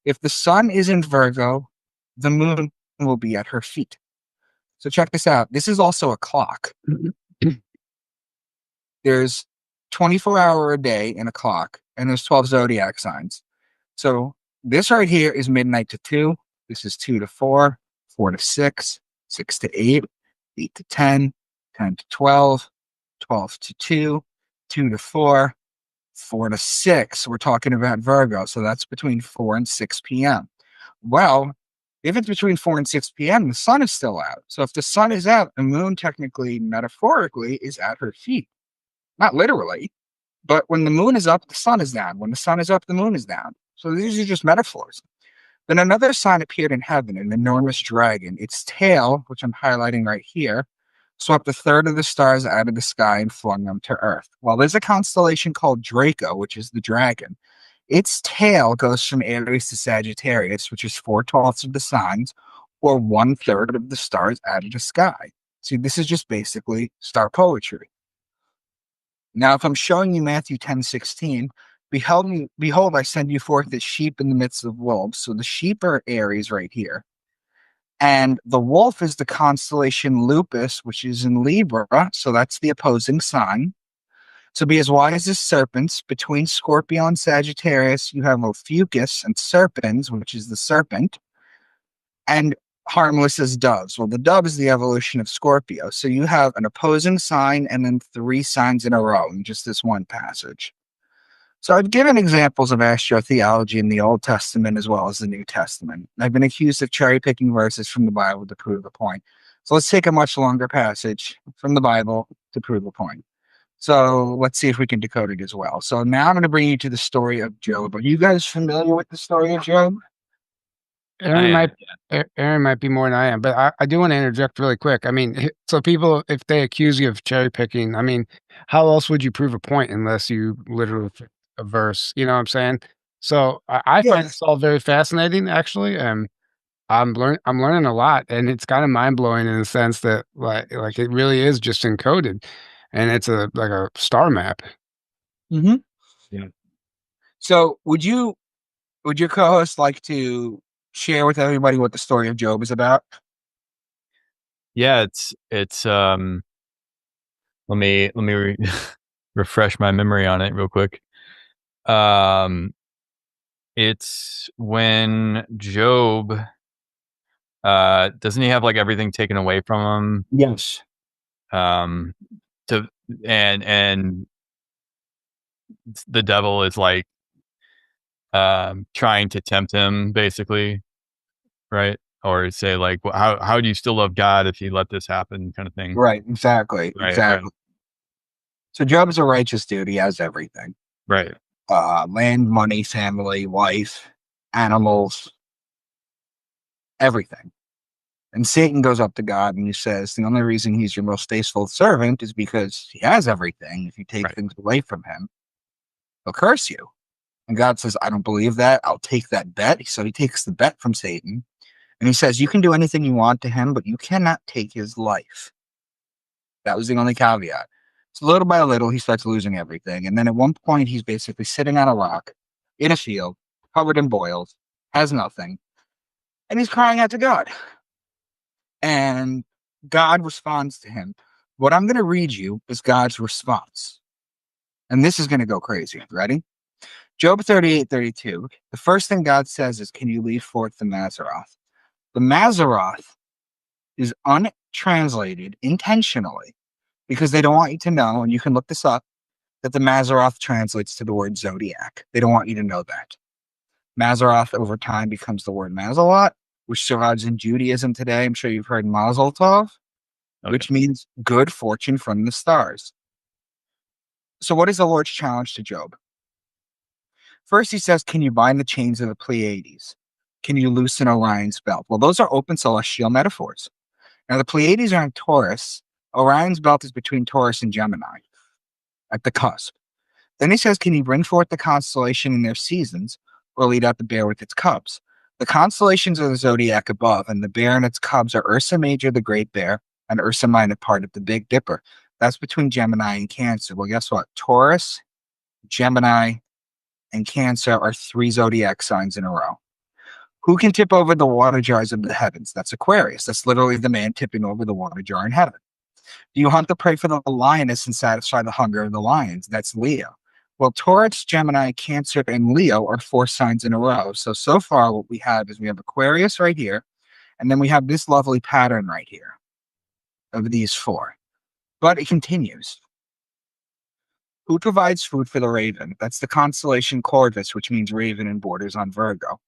If the sun is in Virgo, the moon will be at her feet. So check this out. This is also a clock. There's 24-hour a day in a clock, and there's 12 zodiac signs. So this right here is midnight to 2. This is 2 to 4, 4 to 6, 6 to 8, 8 to 10, 10 to 12, 12 to 2, 2 to 4, 4 to 6. We're talking about Virgo. So that's between 4 and 6 p.m. Well, if it's between 4 and 6 p.m., the sun is still out. So if the sun is out, the moon technically, metaphorically, is at her feet. Not literally, but when the moon is up, the sun is down. When the sun is up, the moon is down. So these are just metaphors. Then another sign appeared in heaven, an enormous dragon. Its tail, which I'm highlighting right here, swept a third of the stars out of the sky and flung them to earth. Well, there's a constellation called Draco, which is the dragon. Its tail goes from Aries to Sagittarius, which is 4/12 of the signs, or 1/3 of the stars out of the sky. See, this is just basically star poetry. Now, if I'm showing you Matthew 10:16, behold, I send you forth as sheep in the midst of wolves. So the sheep are Aries right here. And the wolf is the constellation Lupus, which is in Libra. So that's the opposing sign. So be as wise as serpents. Between Scorpio and Sagittarius, you have Ophiuchus and Serpens, which is the serpent, and harmless as doves. Well, the dove is the evolution of Scorpio. So you have an opposing sign and then 3 signs in a row in just this one passage. So I've given examples of astrotheology in the Old Testament as well as the New Testament. I've been accused of cherry-picking verses from the Bible to prove the point. So let's take a much longer passage from the Bible to prove the point. So let's see if we can decode it as well. So now I'm going to bring you to the story of Job. Are you guys familiar with the story of Job? Aaron might be more than I am, but I do want to interject really quick. I mean, so people, if they accuse you of cherry picking, I mean, how else would you prove a point unless you literally pick a verse? You know what I'm saying? So I find Yes. this all very fascinating, actually, and I'm learning a lot, and it's kind of mind blowing in the sense that like it really is just encoded, and it's like a star map. Mm-hmm. Yeah. So would your co-host like to share with everybody what the story of Job is about? Yeah, it's let me refresh my memory on it real quick. It's when Job doesn't he have like everything taken away from him? Yes. Um to and the devil is like trying to tempt him basically, right? Or say like, well, how do you still love God if you let this happen, kind of thing. Right. Exactly. Right, right, So Job is a righteous dude. He has everything. right. Land, money, family, wife, animals, everything. And Satan goes up to God and he says, the only reason he's your most faithful servant is because he has everything. If you take Right. things away from him, he'll curse you. And God says, I don't believe that. I'll take that bet. So he takes the bet from Satan and he says, you can do anything you want to him, but you cannot take his life. That was the only caveat. So little by little, he starts losing everything. And then at one point, he's basically sitting on a rock in a field, covered in boils, has nothing. And he's crying out to God. And God responds to him. What I'm going to read you is God's response. And this is going to go crazy. Ready? Job 38:32. The first thing God says is, can you leave forth the Mazaroth? The Mazaroth is untranslated intentionally because they don't want you to know, and you can look this up, that the Mazaroth translates to the word zodiac. They don't want you to know that. Mazaroth over time becomes the word Mazalot, which survives in Judaism today. I'm sure you've heard Mazel Tov, which means good fortune from the stars. So what is the Lord's challenge to Job? First, he says, can you bind the chains of the Pleiades? Can you loosen Orion's belt? Well, those are open celestial metaphors. Now, the Pleiades are in Taurus. Orion's belt is between Taurus and Gemini at the cusp. Then he says, can you bring forth the constellation in their seasons or lead out the bear with its cubs? The constellations are the zodiac above, and the bear and its cubs are Ursa Major, the Great Bear, and Ursa Minor, part of the Big Dipper. That's between Gemini and Cancer. Well, guess what? Taurus, Gemini, and Cancer are 3 zodiac signs in a row. Who can tip over the water jars of the heavens? That's Aquarius. That's literally the man tipping over the water jar in heaven. Do you hunt the prey for the lioness and satisfy the hunger of the lions? That's Leo. Well, Taurus, Gemini, Cancer, and Leo are 4 signs in a row. So far what we have is we have Aquarius right here, and then we have this lovely pattern right here of these 4. But it continues. Who provides food for the raven? That's the constellation Corvus, which means raven and borders on Virgo.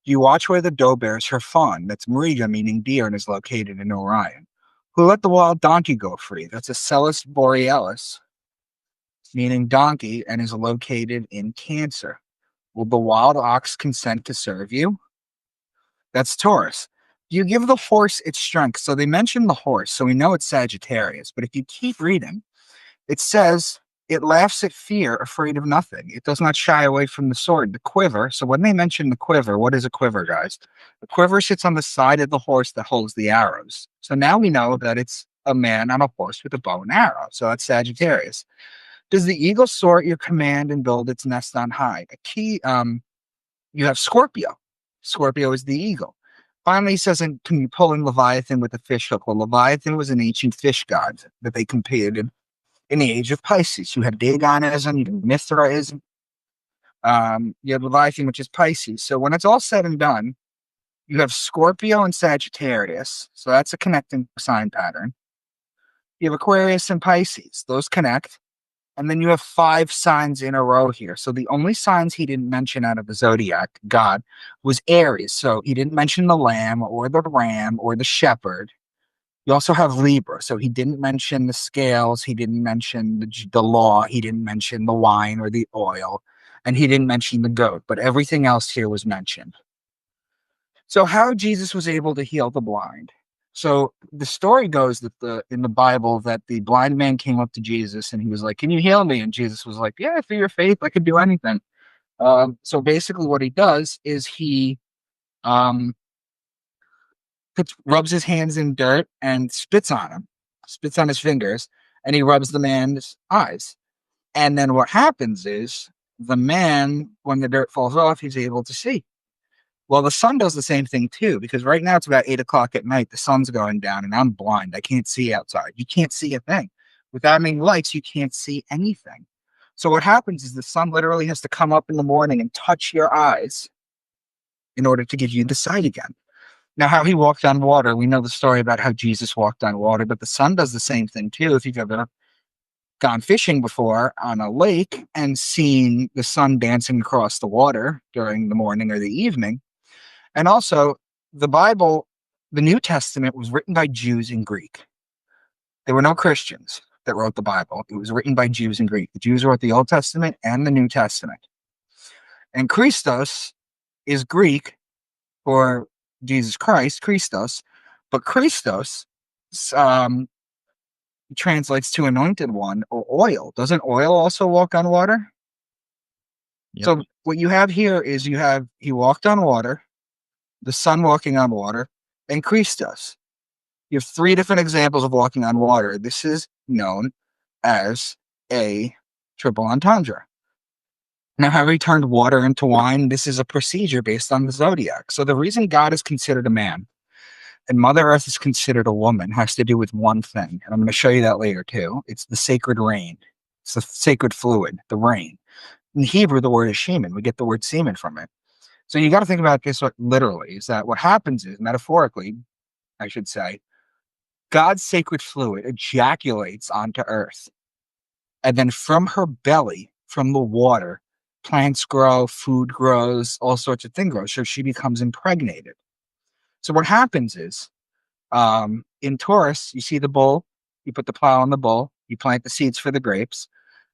Do you watch where the doe bears her fawn? That's Mariga, meaning deer, and is located in Orion. Who let the wild donkey go free? That's Acellus borealis, meaning donkey, and is located in Cancer. Will the wild ox consent to serve you? That's Taurus. Do you give the horse its strength? So they mention the horse, so we know it's Sagittarius. But if you keep reading, it says it laughs at fear, afraid of nothing. It does not shy away from the sword. The quiver. So when they mention the quiver, what is a quiver, guys? The quiver sits on the side of the horse that holds the arrows. So now we know that it's a man on a horse with a bow and arrow. So that's Sagittarius. Does the eagle soar at your command and build its nest on high? A key, you have Scorpio. Scorpio is the eagle. Finally, he says, and can you pull in Leviathan with a fish hook? Well, Leviathan was an ancient fish god that they competed in the age of Pisces. You had Dagonism, you had Mithraism, you have Leviathan, which is Pisces. So when it's all said and done, you have Scorpio and Sagittarius. So that's a connecting sign pattern. You have Aquarius and Pisces. Those connect. And then you have 5 signs in a row here. So the only signs he didn't mention out of the zodiac, God, was Aries. So he didn't mention the lamb or the ram or the shepherd. You also have Libra. So he didn't mention the scales. He didn't mention the law. He didn't mention the wine or the oil. And he didn't mention the goat. But everything else here was mentioned. So how Jesus was able to heal the blind. So the story goes that in the Bible that the blind man came up to Jesus and he was like, can you heal me? And Jesus was like, yeah, through your faith, I could do anything. So basically, what he does is he um, rubs his hands in dirt and spits on him, spits on his fingers, and he rubs the man's eyes. And then what happens is the man, when the dirt falls off, he's able to see. Well, the sun does the same thing too, because right now it's about 8 o'clock at night. The sun's going down and I'm blind. I can't see outside. You can't see a thing. Without any lights, you can't see anything. So what happens is the sun literally has to come up in the morning and touch your eyes in order to give you the sight again. Now, how he walked on water, we know the story about how Jesus walked on water, but the sun does the same thing too. If you've ever gone fishing before on a lake and seen the sun dancing across the water during the morning or the evening. And also, the Bible, the New Testament, was written by Jews in Greek. There were no Christians that wrote the Bible. It was written by Jews in Greek. The Jews wrote the Old Testament and the New Testament. And Christos is Greek for Jesus Christ, Christos, but Christos translates to anointed one or oil. Doesn't oil also walk on water? Yep. So what you have here is he walked on water, the sun walking on water, and Christos. You have three different examples of walking on water. This is known as a triple entendre. Now, how he turned water into wine, this is a procedure based on the zodiac. So the reason God is considered a man and Mother Earth is considered a woman has to do with one thing. And I'm going to show you that later too. It's the sacred rain. It's the sacred fluid, the rain. In Hebrew, the word is shemen. We get the word semen from it. So you got to think about this literally, is that what happens is, metaphorically, I should say, God's sacred fluid ejaculates onto Earth. And then from her belly, from the water, plants grow, food grows, all sorts of things grow. So she becomes impregnated. So what happens is, in Taurus, you see the bull, you put the plow on the bull, you plant the seeds for the grapes,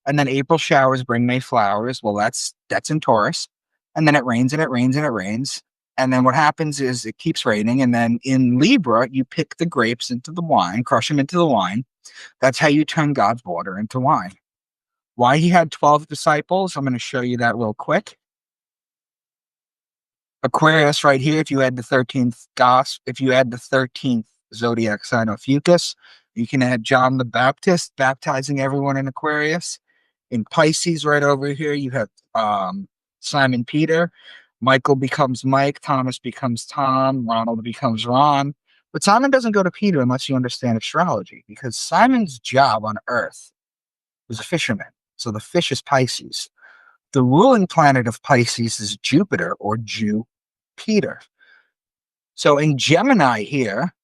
and then April showers bring May flowers. Well, that's in Taurus. And then it rains and it rains and it rains. And then what happens is it keeps raining. And then in Libra, you pick the grapes into the wine, crush them into the wine. That's how you turn God's water into wine. Why he had 12 disciples, I'm going to show you that real quick. Aquarius right here, if you add the 13th zodiac sign of Fucus, you can add John the Baptist baptizing everyone in Aquarius. In Pisces right over here, you have Simon Peter. Michael becomes Mike. Thomas becomes Tom. Ronald becomes Ron. But Simon doesn't go to Peter unless you understand astrology, because Simon's job on Earth was a fisherman. So the fish is Pisces. The ruling planet of Pisces is Jupiter or Jupiter. So in Gemini here,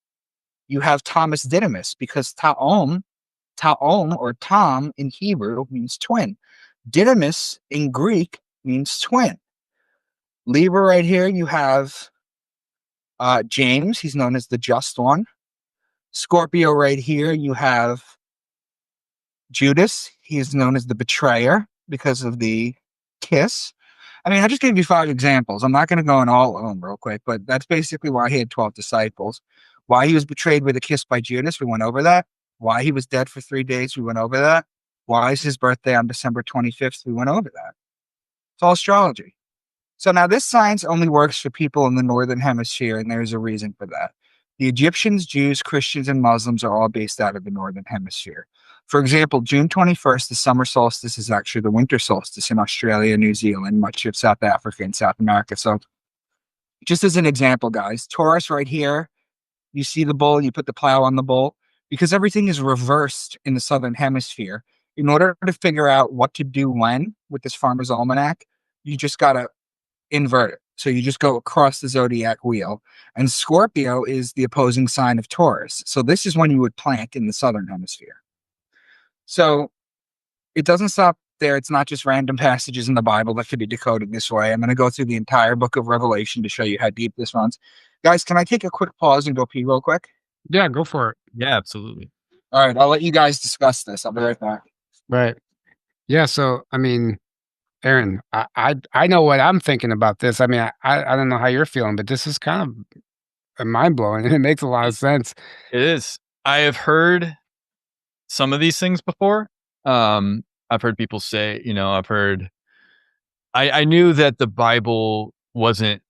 you have Thomas Didymus, because Ta'om or Tom in Hebrew means twin. Didymus in Greek means twin. Libra right here, you have James. He's known as the just one. Scorpio right here, you have Judas. He is known as the betrayer because of the kiss. I mean, I just gave you 5 examples. I'm not going to go in all of them real quick, but that's basically why he had 12 disciples. Why he was betrayed with a kiss by Judas, we went over that. Why he was dead for 3 days, we went over that. Why is his birthday on December 25th, we went over that. It's all astrology. So now this science only works for people in the Northern Hemisphere, and there's a reason for that. The Egyptians, Jews, Christians, and Muslims are all based out of the Northern Hemisphere. For example, June 21st, the summer solstice, is actually the winter solstice in Australia, New Zealand, much of South Africa and South America. So just as an example, guys, Taurus right here, you see the bull, you put the plow on the bull, because everything is reversed in the Southern Hemisphere. In order to figure out what to do when with this Farmer's Almanac, you just got to invert it. So you just go across the zodiac wheel. And Scorpio is the opposing sign of Taurus. So this is when you would plant in the Southern Hemisphere. So it doesn't stop there. It's not just random passages in the Bible that could be decoded this way. I'm going to go through the entire book of Revelation to show you how deep this runs. Guys, can I take a quick pause and go pee real quick? Yeah, go for it. Yeah, absolutely. All right, I'll let you guys discuss this. I'll be right back. Right. Yeah. So, I mean, Aaron, I know what I'm thinking about this. I mean, I don't know how you're feeling, but this is kind of mind blowing, and it makes a lot of sense. It is. I have heard some of these things before. I've heard people say, I've heard I knew that the Bible wasn't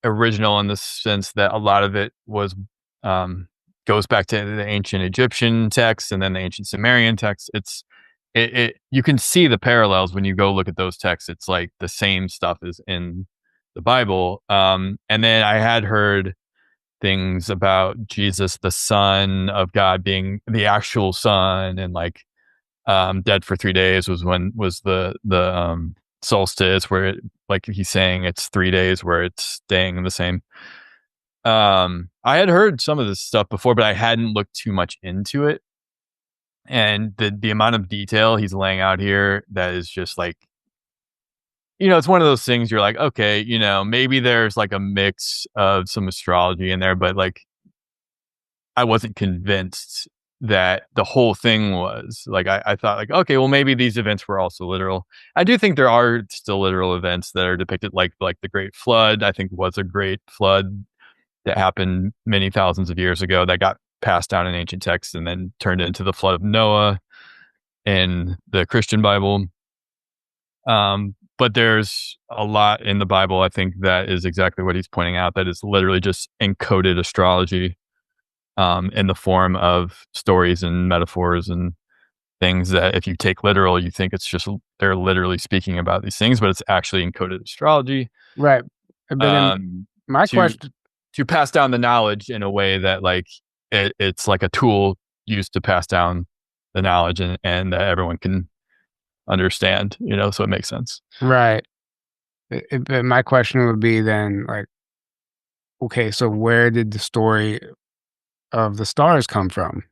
original in the sense that a lot of it was goes back to the ancient Egyptian texts and then the ancient Sumerian texts. It you can see the parallels when you go look at those texts. It's like the same stuff is in the Bible. And then I had heard things about Jesus, the Son of God, being the actual Son, and like dead for 3 days was the solstice, where it, like he's saying it's 3 days where it's staying the same. I had heard some of this stuff before, but I hadn't looked too much into it. And the amount of detail he's laying out here, that is just like, it's one of those things you're like, okay, maybe there's like a mix of some astrology in there, but like I wasn't convinced that the whole thing was like, I thought like, okay, well, maybe these events were also literal. I do think there are still literal events that are depicted, like the Great Flood, I think was a great flood that happened many thousands of years ago that got passed down in ancient texts and then turned into the flood of Noah in the Christian Bible. But there's a lot in the Bible, I think, that is exactly what he's pointing out, that is literally just encoded astrology in the form of stories and metaphors and things that if you take literal, you think it's just they're literally speaking about these things, but it's actually encoded astrology. Right. But then my question, to pass down the knowledge in a way that like it's like a tool used to pass down the knowledge and that everyone can understand, so it makes sense. Right. But my question would be then, like, okay, so where did the story of the stars come from?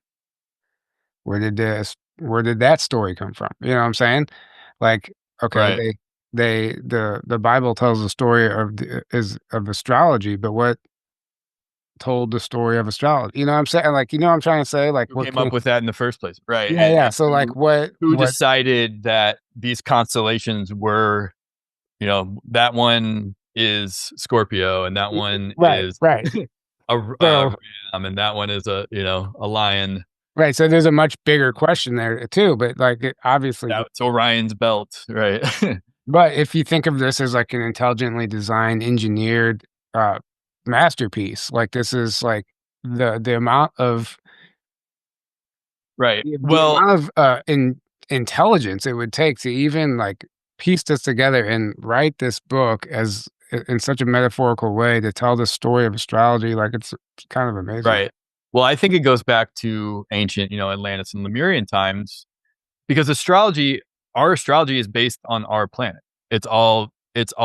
Where did that story come from? You know what I'm saying? Like, okay, Right. the Bible tells the story of astrology, but what told the story of astrology? You know what I'm saying? Like, you know what I'm trying to say? Like, Who came up with that in the first place? Right. Yeah, yeah. And So, like, who decided that these constellations were, that one is Scorpio and that one is right. a So, ram and that one is a lion. right. So there's a much bigger question there too, but like obviously, That's Orion's belt, right? but if you think of this as like an intelligently designed, engineered masterpiece, like this is like the amount of Right. the Well, amount of intelligence it would take to even like piece this together and write this book as in such a metaphorical way to tell the story of astrology, like it's kind of amazing. right. Well, I think it goes back to ancient, Atlantis and Lemurian times, because our astrology is based on our planet. It's all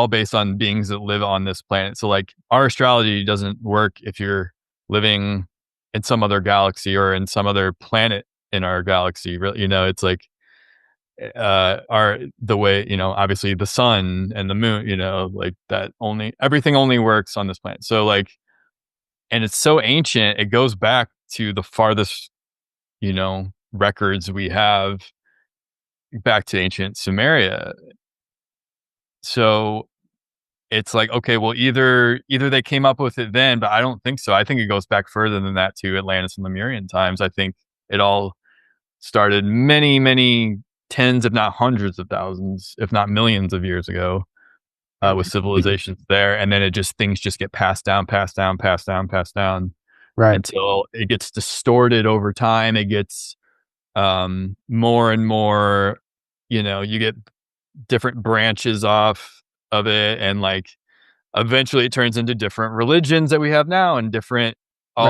based on beings that live on this planet. So like our astrology doesn't work if you're living in some other galaxy or in some other planet in our galaxy. It's like the way, obviously the sun and the moon, like that everything only works on this planet. So like, and it's so ancient, it goes back to the farthest, records we have back to ancient Sumeria. So it's like, okay, well, either they came up with it then, but I don't think so. I think it goes back further than that to Atlantis and Lemurian times. I think it all started many, many tens, if not hundreds of thousands, if not millions of years ago, with civilizations there. And then things just get passed down Right. until it gets distorted over time. It gets more and more, you get different branches off of it, and like eventually it turns into different religions that we have now and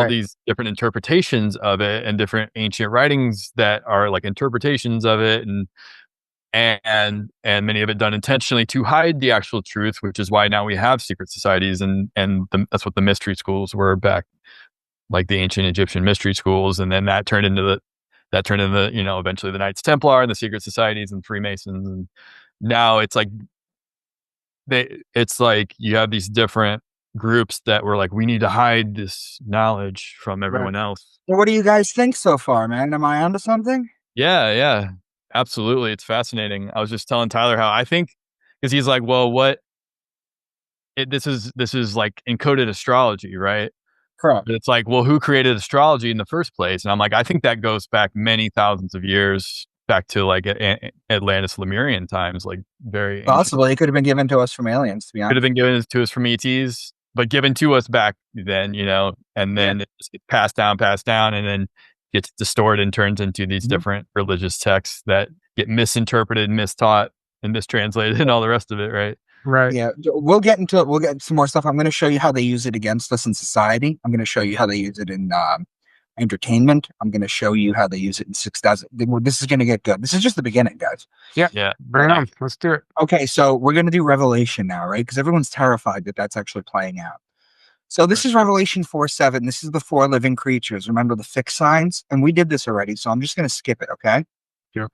these different interpretations of it and different ancient writings that are like interpretations of it, and many of it done intentionally to hide the actual truth, which is why now we have secret societies and that's what the mystery schools were back, like the ancient Egyptian mystery schools, and then that turned into eventually the Knights Templar and the secret societies and Freemasons, and now it's like you have these different groups that were like, we need to hide this knowledge from everyone else. Well, what do you guys think so far, man? Am I onto something? Yeah, absolutely. It's fascinating. I was just telling Tyler how I think, because he's like, well, this is like encoded astrology, right? Correct. But it's like, well, who created astrology in the first place? And I'm like, I think that goes back many thousands of years back to like Atlantis Lemurian times, like very ancient. Possibly, it could have been given to us from aliens, to be honest. Could have been given to us from ETs, but given to us back then, and then it just gets passed down, and then gets distorted and turns into these different religious texts that get misinterpreted, mistaught, and mistranslated, and all the rest of it, right? Right. Yeah, we'll get into it. We'll get some more stuff. I'm going to show you how they use it against us in society. I'm going to show you how they use it in entertainment. I'm going to show you how they use it in 6,000. This is going to get good. This is just the beginning, guys. Yeah. Bring it on. Let's do it. Okay, so we're going to do Revelation now, right? Because everyone's terrified that that's actually playing out. So this is Revelation 4:7. This is the 4 living creatures. Remember the fixed signs? And we did this already, so I'm just going to skip it, okay? Sure.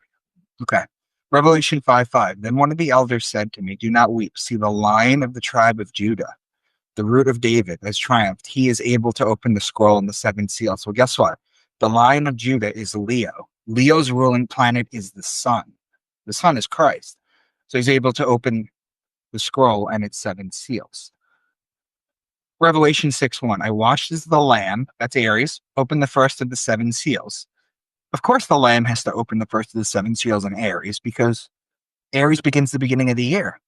Okay. Revelation 5:5. Then one of the elders said to me, "Do not weep. See, the Lion of the tribe of Judah, the root of David, has triumphed. He is able to open the scroll and the 7 seals." Well, guess what? The Lion of Judah is Leo. Leo's ruling planet is the sun. The sun is Christ. So he's able to open the scroll and its 7 seals. Revelation 6:1. I watched as the Lamb, that's Aries, open the first of the 7 seals. Of course, the Lamb has to open the first of the 7 seals in Aries because Aries begins the beginning of the year.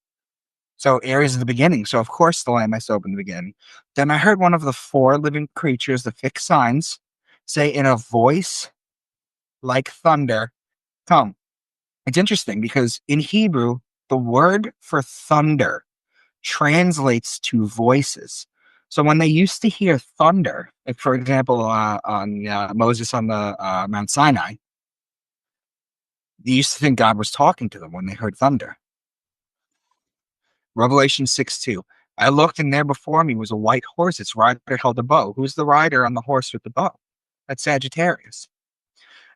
So Aries is the beginning. So of course the Lamb has to open the beginning. Then I heard one of the 4 living creatures, the fixed signs, say in a voice like thunder, "Come." It's interesting because in Hebrew, the word for thunder translates to voices. So when they used to hear thunder, like for example, on Moses on the Mount Sinai, they used to think God was talking to them when they heard thunder. Revelation 6:2. I looked, and there before me was a white horse. Its rider held a bow. Who's the rider on the horse with the bow? That's Sagittarius.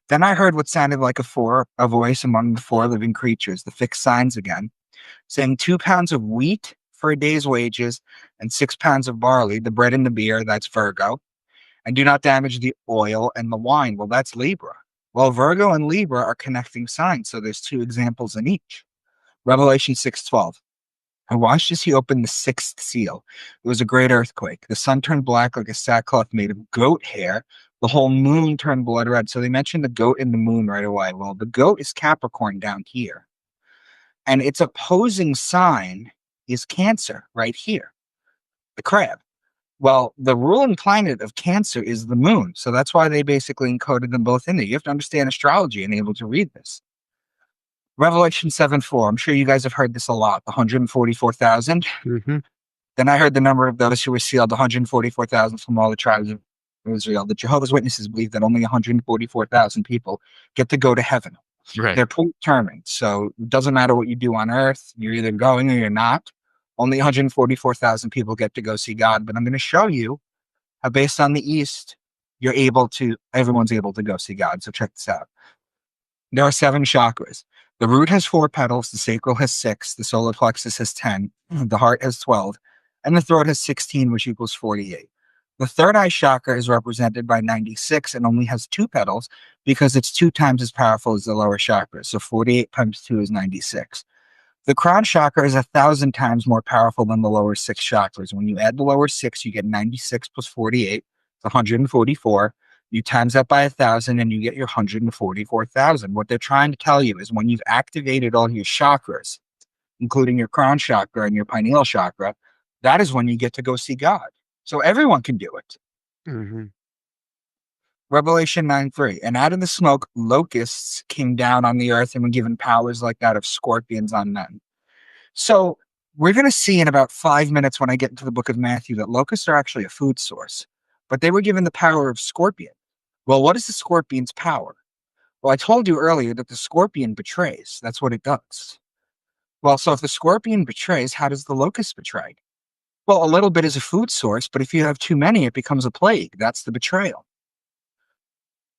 Then I heard what sounded like a voice among the 4 living creatures, the fixed signs again, saying 2 pounds of wheat for a day's wages and 6 pounds of barley, the bread and the beer, that's Virgo, and do not damage the oil and the wine. Well, that's Libra. Well, Virgo and Libra are connecting signs, so there's 2 examples in each. Revelation 6:12. I watched as he opened the 6th seal. It was a great earthquake. The sun turned black like a sackcloth made of goat hair. The whole moon turned blood red. So they mentioned the goat and the moon right away. Well, the goat is Capricorn down here. And its opposing sign is Cancer right here, the crab. Well, the ruling planet of Cancer is the moon. So that's why they basically encoded them both in there. You have to understand astrology and able to read this. Revelation 7:4. I'm sure you guys have heard this a lot. The 144,000. Mm-hmm. Then I heard the number of those who were sealed, 144,000 from all the tribes of Israel. The Jehovah's Witnesses believe that only 144,000 people get to go to heaven. Right. They're predetermined. So it doesn't matter what you do on earth. You're either going or you're not. Only 144,000 people get to go see God. But I'm going to show you how, based on the East, everyone's able to go see God. So check this out. There are 7 chakras. The root has 4 petals. The sacral has 6. The solar plexus has 10. The heart has 12. And the throat has 16, which equals 48. The third eye chakra is represented by 96 and only has 2 petals because it's 2 times as powerful as the lower chakra. So 48 times 2 is 96. The crown chakra is 1,000 times more powerful than the lower 6 chakras. When you add the lower 6, you get 96 plus 48, it's 144. You times that by 1,000 and you get your 144,000. What they're trying to tell you is when you've activated all your chakras, including your crown chakra and your pineal chakra, that is when you get to go see God. So everyone can do it. Mm-hmm. Revelation 9:3. And out of the smoke, locusts came down on the earth and were given powers like that of scorpions on men. So we're going to see in about 5 minutes when I get into the book of Matthew that locusts are actually a food source, but they were given the power of scorpion. Well, what is the scorpion's power? Well, I told you earlier that the scorpion betrays. That's what it does. Well, so if the scorpion betrays, how does the locust betray? Well, a little bit is a food source, but if you have too many, it becomes a plague. That's the betrayal.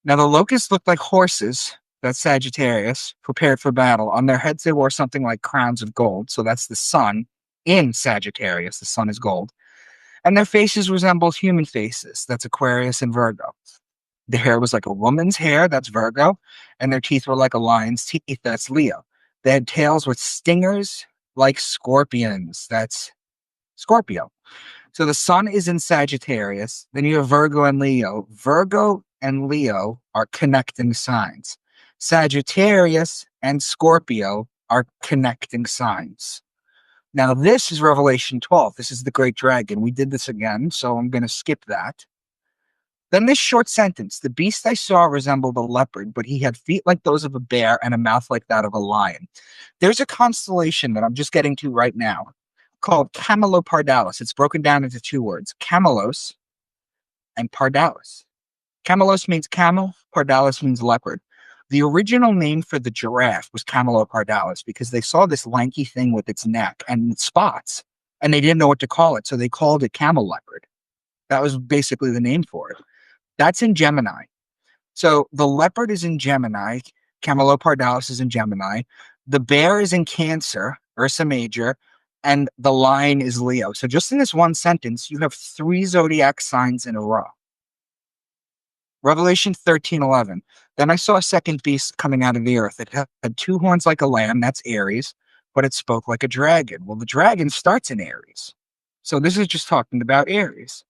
Now, the locusts looked like horses, that's Sagittarius, prepared for battle. On their heads, they wore something like crowns of gold. So that's the sun in Sagittarius. The sun is gold. And their faces resembled human faces. That's Aquarius and Virgo. The hair was like a woman's hair. That's Virgo. And their teeth were like a lion's teeth. That's Leo. They had tails with stingers like scorpions. That's Scorpio. So the sun is in Sagittarius. Then you have Virgo and Leo. Virgo and Leo are connecting signs. Sagittarius and Scorpio are connecting signs. Now, this is Revelation 12. This is the great dragon. We did this again, so I'm going to skip that. Then this short sentence, the beast I saw resembled a leopard, but he had feet like those of a bear and a mouth like that of a lion. There's a constellation that I'm just getting to right now called Camelopardalis. It's broken down into two words, Camelos and Pardalis. Camelos means camel, Pardalis means leopard. The original name for the giraffe was Camelopardalis because they saw this lanky thing with its neck and spots, and they didn't know what to call it, so they called it camel leopard. That was basically the name for it. That's in Gemini. So the leopard is in Gemini. Camelopardalis is in Gemini. The bear is in Cancer, Ursa Major, and the lion is Leo. So just in this one sentence, you have 3 zodiac signs in a row. Revelation 13:11. Then I saw a second beast coming out of the earth. It had 2 horns like a lamb, that's Aries, but it spoke like a dragon. Well, the dragon starts in Aries. So this is just talking about Aries.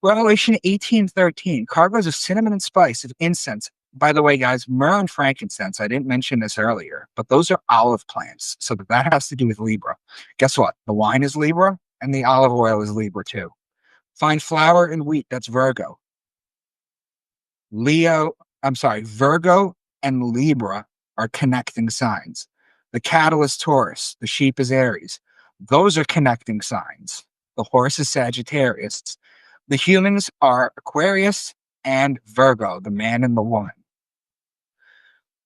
Revelation 18:13, cargoes of cinnamon and spice, of incense. By the way, guys, myrrh and frankincense, I didn't mention this earlier, but those are olive plants. So that has to do with Libra. Guess what? The wine is Libra and the olive oil is Libra too. Fine flour and wheat, that's Virgo. Virgo and Libra are connecting signs. The cattle is Taurus, the sheep is Aries. Those are connecting signs. The horse is Sagittarius. The humans are Aquarius and Virgo, the man and the woman.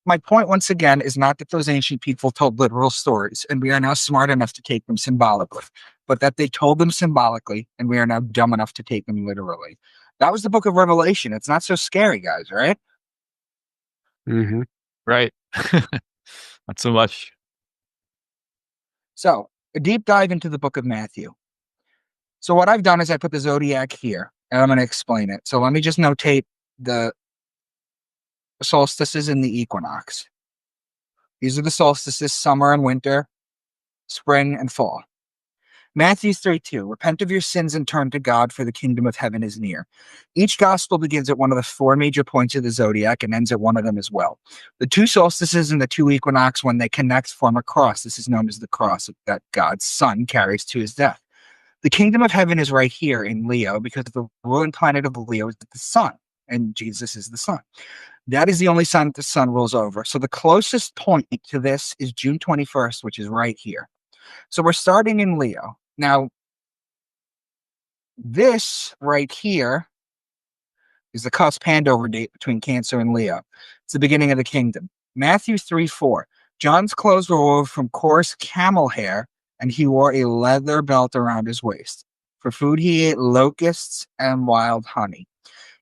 My point, once again, is not that those ancient people told literal stories, and we are now smart enough to take them symbolically, but that they told them symbolically, and we are now dumb enough to take them literally. That was the book of Revelation. It's not so scary, guys, right? Mm-hmm. Right. Not so much. So, a deep dive into the book of Matthew. So what I've done is I put the zodiac here, and I'm going to explain it. So let me just notate the solstices and the equinox. These are the solstices, summer and winter, spring and fall. Matthew 3:2, repent of your sins and turn to God, for the kingdom of heaven is near. Each gospel begins at one of the 4 major points of the zodiac and ends at one of them as well. The 2 solstices and the 2 equinox, when they connect, form a cross. This is known as the cross that God's son carries to his death. The kingdom of heaven is right here in Leo because the ruling planet of Leo is the sun, and Jesus is the sun. That is the only sign that the sun rules over. So the closest point to this is June 21st, which is right here. So we're starting in Leo. Now, this right here is the cusp handover date between Cancer and Leo. It's the beginning of the kingdom. Matthew 3:4, John's clothes were woven from coarse camel hair, and he wore a leather belt around his waist. For food, he ate locusts and wild honey.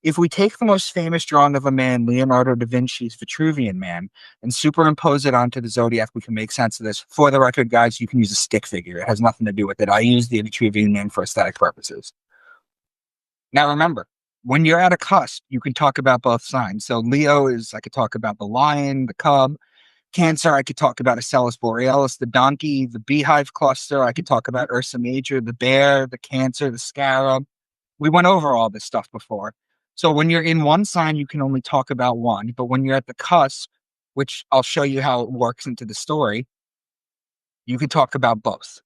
If we take the most famous drawing of a man, Leonardo da Vinci's Vitruvian Man, and superimpose it onto the zodiac, we can make sense of this. For the record, guys, you can use a stick figure. It has nothing to do with it. I use the Vitruvian Man for aesthetic purposes. Now, remember, when you're at a cusp, you can talk about both signs. So Leo is, I could talk about the lion, the cub. Cancer, I could talk about Asellus borealis, the donkey, the beehive cluster. I could talk about Ursa Major, the bear, the Cancer, the scarab. We went over all this stuff before. So when you're in one sign, you can only talk about one. But when you're at the cusp, which I'll show you how it works into the story, you can talk about both.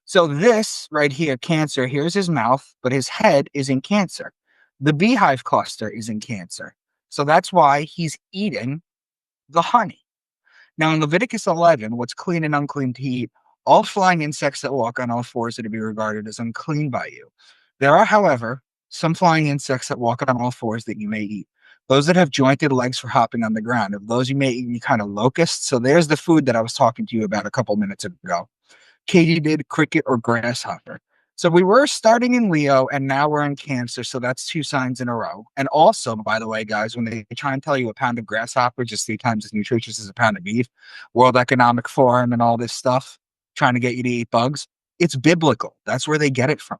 So this right here, Cancer, here's his mouth, but his head is in Cancer. The beehive cluster is in Cancer. So that's why he's eating the honey. Now, in Leviticus 11, what's clean and unclean to eat, all flying insects that walk on all fours are to be regarded as unclean by you. There are, however, some flying insects that walk on all fours that you may eat. Those that have jointed legs for hopping on the ground. Of those, you may eat any kind of locust. So there's the food that I was talking to you about a couple minutes ago. Katydid, cricket, or grasshopper. So we were starting in Leo, and now we're in Cancer. So that's 2 signs in a row. And also, by the way, guys, when they try and tell you a pound of grasshopper is 3 times as nutritious as a pound of beef, World Economic Forum and all this stuff, trying to get you to eat bugs, it's biblical. That's where they get it from.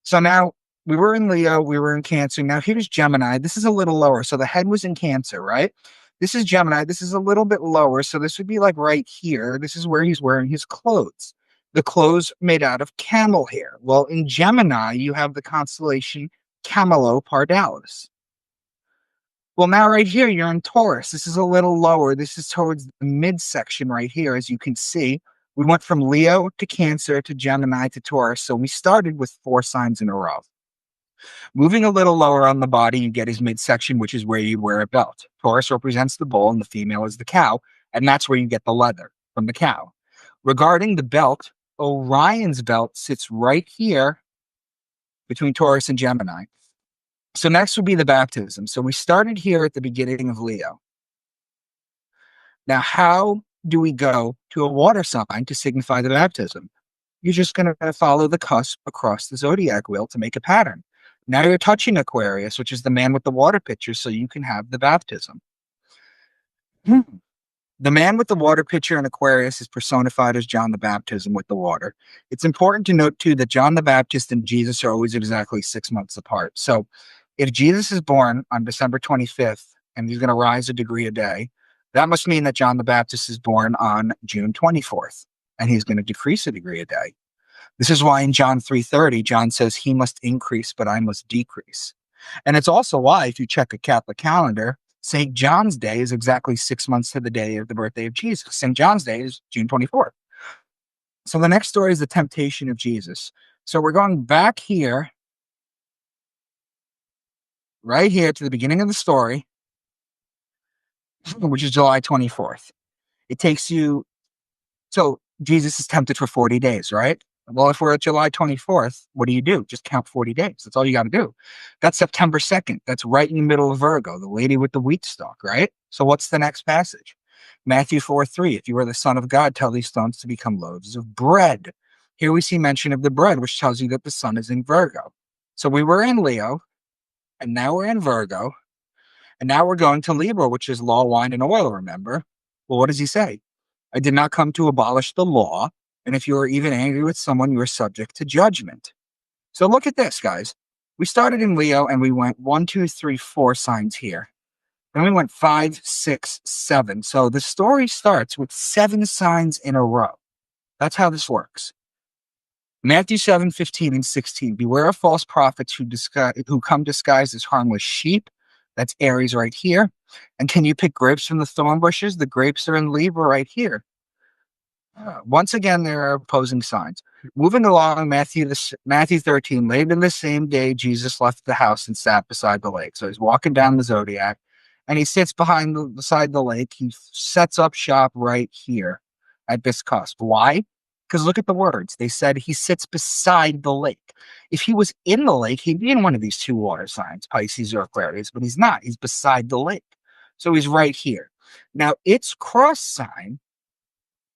So now we were in Leo, we were in Cancer. Now here's Gemini. This is a little lower. So the head was in Cancer, right? This is Gemini. This is a little bit lower. So this would be like right here. This is where he's wearing his clothes. The clothes made out of camel hair. Well, in Gemini, you have the constellation Camelopardalis. Well, now right here, you're in Taurus. This is a little lower. This is towards the midsection right here. As you can see, we went from Leo to Cancer to Gemini to Taurus. So we started with 4 signs in a row. Moving a little lower on the body, you get his midsection, which is where you wear a belt. Taurus represents the bull and the female is the cow. And that's where you get the leather from the cow. Regarding the belt, Orion's belt sits right here between Taurus and Gemini. So next would be the baptism. So we started here at the beginning of Leo. Now, how do we go to a water sign to signify the baptism? You're just going to follow the cusp across the zodiac wheel to make a pattern. Now you're touching Aquarius, which is the man with the water pitcher, so you can have the baptism. The man with the water pitcher in Aquarius is personified as John the Baptist with the water. It's important to note, too, that John the Baptist and Jesus are always exactly 6 months apart. So if Jesus is born on December 25th and he's going to rise a degree a day, that must mean that John the Baptist is born on June 24th and he's going to decrease a degree a day. This is why in John 3:30, John says, he must increase, but I must decrease. And it's also why, if you check a Catholic calendar, St. John's Day is exactly 6 months to the day of the birthday of Jesus. St. John's Day is June 24th. So the next story is the temptation of Jesus. So we're going back here, right here to the beginning of the story, which is July 24th. It takes you, so Jesus is tempted for 40 days, right? Well, if we're at July 24th, what do? Just count 40 days. That's all you got to do. That's September 2nd. That's right in the middle of Virgo, the lady with the wheat stalk, right? So what's the next passage? Matthew 4:3. If you are the Son of God, tell these stones to become loaves of bread. Here we see mention of the bread, which tells you that the sun is in Virgo. So we were in Leo, and now we're in Virgo, and now we're going to Libra, which is law, wine, and oil, remember? Well, what does he say? I did not come to abolish the law, and if you are even angry with someone, you are subject to judgment. So look at this, guys. We started in Leo, and we went 1, 2, 3, 4 signs here. Then we went 5, 6, 7. So the story starts with 7 signs in a row. That's how this works. Matthew 7, 15, and 16. Beware of false prophets who come disguised as harmless sheep. That's Aries right here. And can you pick grapes from the thorn bushes? The grapes are in Libra right here. Once again, there are opposing signs. Moving along, Matthew 13. Late in the same day, Jesus left the house and sat beside the lake. So he's walking down the zodiac, and he sits beside the lake. He sets up shop right here at this cusp. Why? Because look at the words. They said he sits beside the lake. If he was in the lake, he'd be in one of these 2 water signs, Pisces or Aquarius, but he's not. He's beside the lake. So he's right here. Now, its cross sign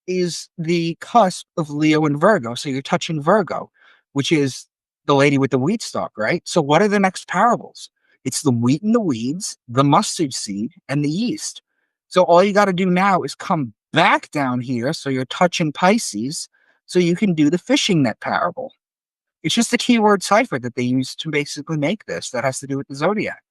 is the cusp of Leo and Virgo. So you're touching Virgo, which is the lady with the wheat stalk, right? So what are the next parables? It's the wheat and the weeds, the mustard seed, and the yeast. So all you got to do now is come back down here. So you're touching Pisces, so you can do the fishing net parable. It's just a keyword cipher that they use to basically make this that has to do with the zodiac.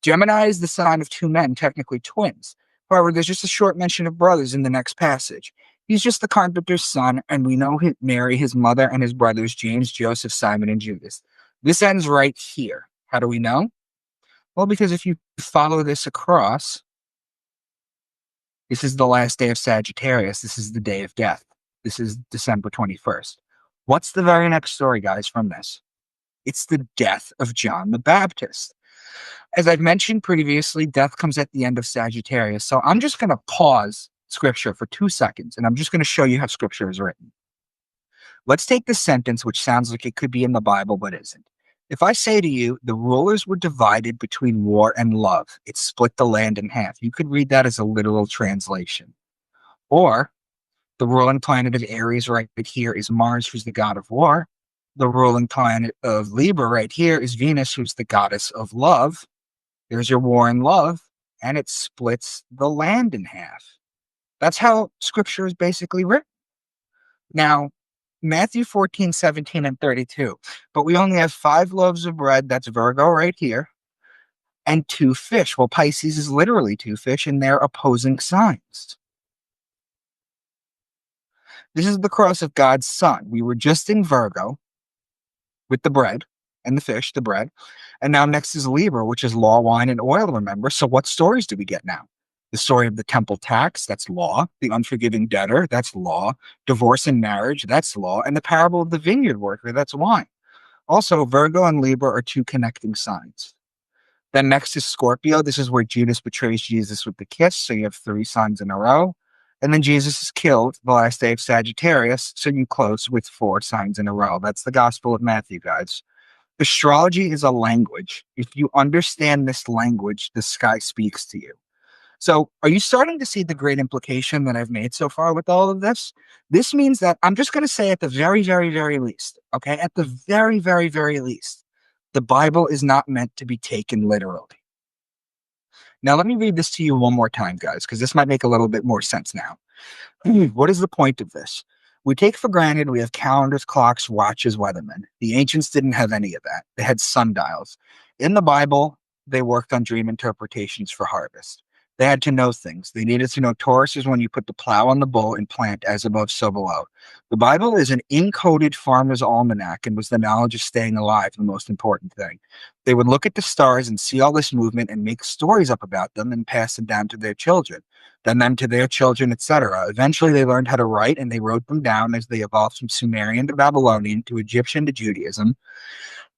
Gemini is the sign of 2 men, technically twins. However, there's just a short mention of brothers in the next passage. He's just the carpenter's son, and we know Mary, his mother, and his brothers, James, Joseph, Simon, and Judas. This ends right here. How do we know? Well, because if you follow this across, this is the last day of Sagittarius. This is the day of death. This is December 21st. What's the very next story, guys, from this? It's the death of John the Baptist. As I've mentioned previously, death comes at the end of Sagittarius. So I'm just going to pause Scripture for 2 seconds, and I'm just going to show you how Scripture is written. Let's take this sentence, which sounds like it could be in the Bible, but isn't. If I say to you, the rulers were divided between war and love, it split the land in half. You could read that as a literal translation. Or, the ruling planet of Aries right here is Mars, who's the god of war. The ruling planet of Libra right here is Venus, who's the goddess of love. There's your war and love, and it splits the land in half. That's how Scripture is basically written. Now, Matthew 14, 17, and 32. But we only have 5 loaves of bread, that's Virgo right here, and 2 fish. Well, Pisces is literally 2 fish, and they're opposing signs. This is the cross of God's Son. We were just in Virgo with the bread, and the fish, the bread. And now next is Libra, which is law, wine, and oil, remember? So what stories do we get now? The story of the temple tax, that's law. The unforgiving debtor, that's law. Divorce and marriage, that's law. And the parable of the vineyard worker, that's wine. Also, Virgo and Libra are two connecting signs. Then next is Scorpio. This is where Judas betrays Jesus with the kiss. So you have 3 signs in a row. And then Jesus is killed the last day of Sagittarius. So you close with 4 signs in a row. That's the Gospel of Matthew, guys. Astrology is a language. If you understand this language, the sky speaks to you. So are you starting to see the great implication that I've made so far with all of this? This means that I'm just going to say at the very, very, very least, okay, at the very, very, very least, the Bible is not meant to be taken literally. Now, let me read this to you one more time, guys, because this might make a little bit more sense now. What is the point of this? We take for granted we have calendars, clocks, watches, weathermen. The ancients didn't have any of that. They had sundials. In the Bible, they worked on dream interpretations for harvest. They had to know things. They needed to know Taurus is when you put the plow on the bull and plant as above, so below. The Bible is an encoded farmer's almanac and was the knowledge of staying alive, the most important thing. They would look at the stars and see all this movement and make stories up about them and pass them down to their children, then them to their children, etc. Eventually, they learned how to write and they wrote them down as they evolved from Sumerian to Babylonian to Egyptian to Judaism.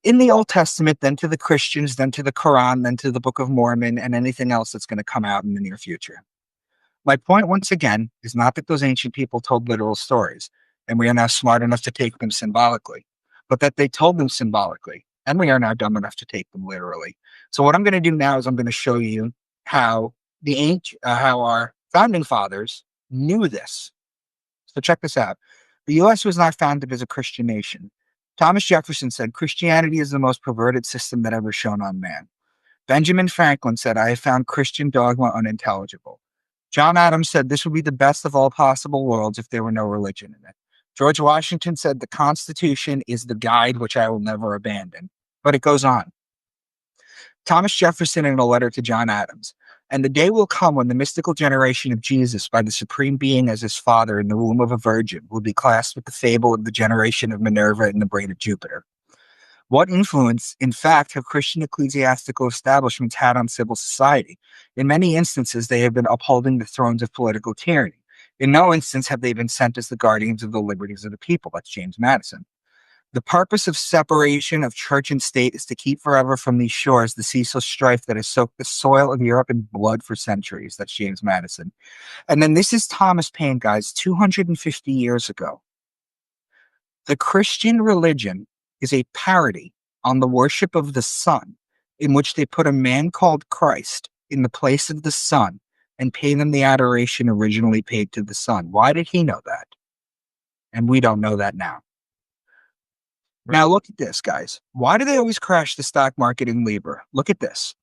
In the Old Testament, then to the Christians, then to the Quran, then to the Book of Mormon, and anything else that's going to come out in the near future. My point, once again, is not that those ancient people told literal stories, and we are now smart enough to take them symbolically, but that they told them symbolically, and we are now dumb enough to take them literally. So what I'm going to do now is I'm going to show you how how our founding fathers knew this. So check this out. The U.S. was not founded as a Christian nation. Thomas Jefferson said, Christianity is the most perverted system that ever shone on man. Benjamin Franklin said, I have found Christian dogma unintelligible. John Adams said, this would be the best of all possible worlds if there were no religion in it. George Washington said, the Constitution is the guide which I will never abandon. But it goes on. Thomas Jefferson in a letter to John Adams, and the day will come when the mystical generation of Jesus by the Supreme Being as his father in the womb of a virgin will be classed with the fable of the generation of Minerva in the brain of Jupiter. What influence, in fact, have Christian ecclesiastical establishments had on civil society? In many instances, they have been upholding the thrones of political tyranny. In no instance have they been sent as the guardians of the liberties of the people. That's James Madison. The purpose of separation of church and state is to keep forever from these shores the ceaseless strife that has soaked the soil of Europe in blood for centuries. That's James Madison. And then this is Thomas Paine, guys, 250 years ago. The Christian religion is a parody on the worship of the sun, in which they put a man called Christ in the place of the sun and pay them the adoration originally paid to the sun. Why did he know that? And we don't know that now. Now, look at this, guys. Why do they always crash the stock market in Libra? Look at this.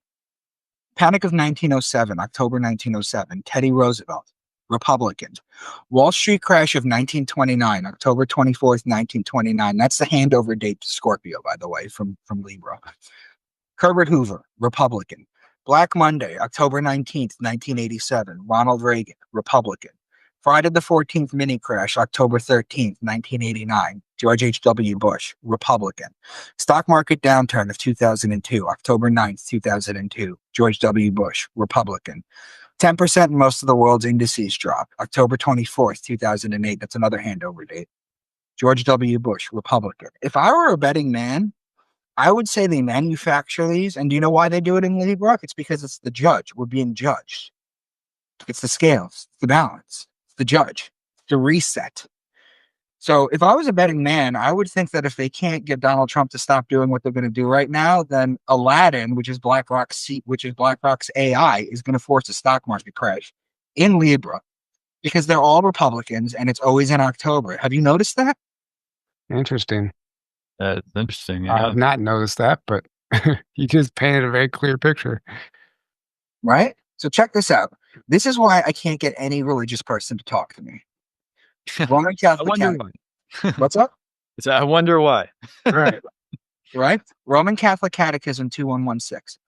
Panic of 1907, October 1907, Teddy Roosevelt, Republican. Wall Street crash of 1929, October 24th, 1929. That's the handover date to Scorpio, by the way, from Libra. Herbert Hoover, Republican. Black Monday, October 19th, 1987, Ronald Reagan, Republican. Friday the 14th mini crash, October 13th, 1989, George H.W. Bush, Republican. Stock market downturn of 2002, October 9th, 2002, George W. Bush, Republican. 10% in most of the world's indices drop, October 24th, 2008. That's another handover date. George W. Bush, Republican. If I were a betting man, I would say they manufacture these. And do you know why they do it in Libra? It's because it's the judge. We're being judged. It's the scales, the balance. The judge, the reset. So if I was a betting man, I would think that if they can't get Donald Trump to stop doing what they're going to do right now, then Aladdin, which is BlackRock's AI, is going to force a stock market crash in Libra because they're all Republicans and it's always in October. Have you noticed that? Interesting. That's interesting. I Yeah. have not noticed that, but you just painted a very clear picture. Right? So check this out. This is why I can't get any religious person to talk to me. Roman Catholic. I wonder why. What's up? I wonder why. Right. Right? Roman Catholic Catechism 2116.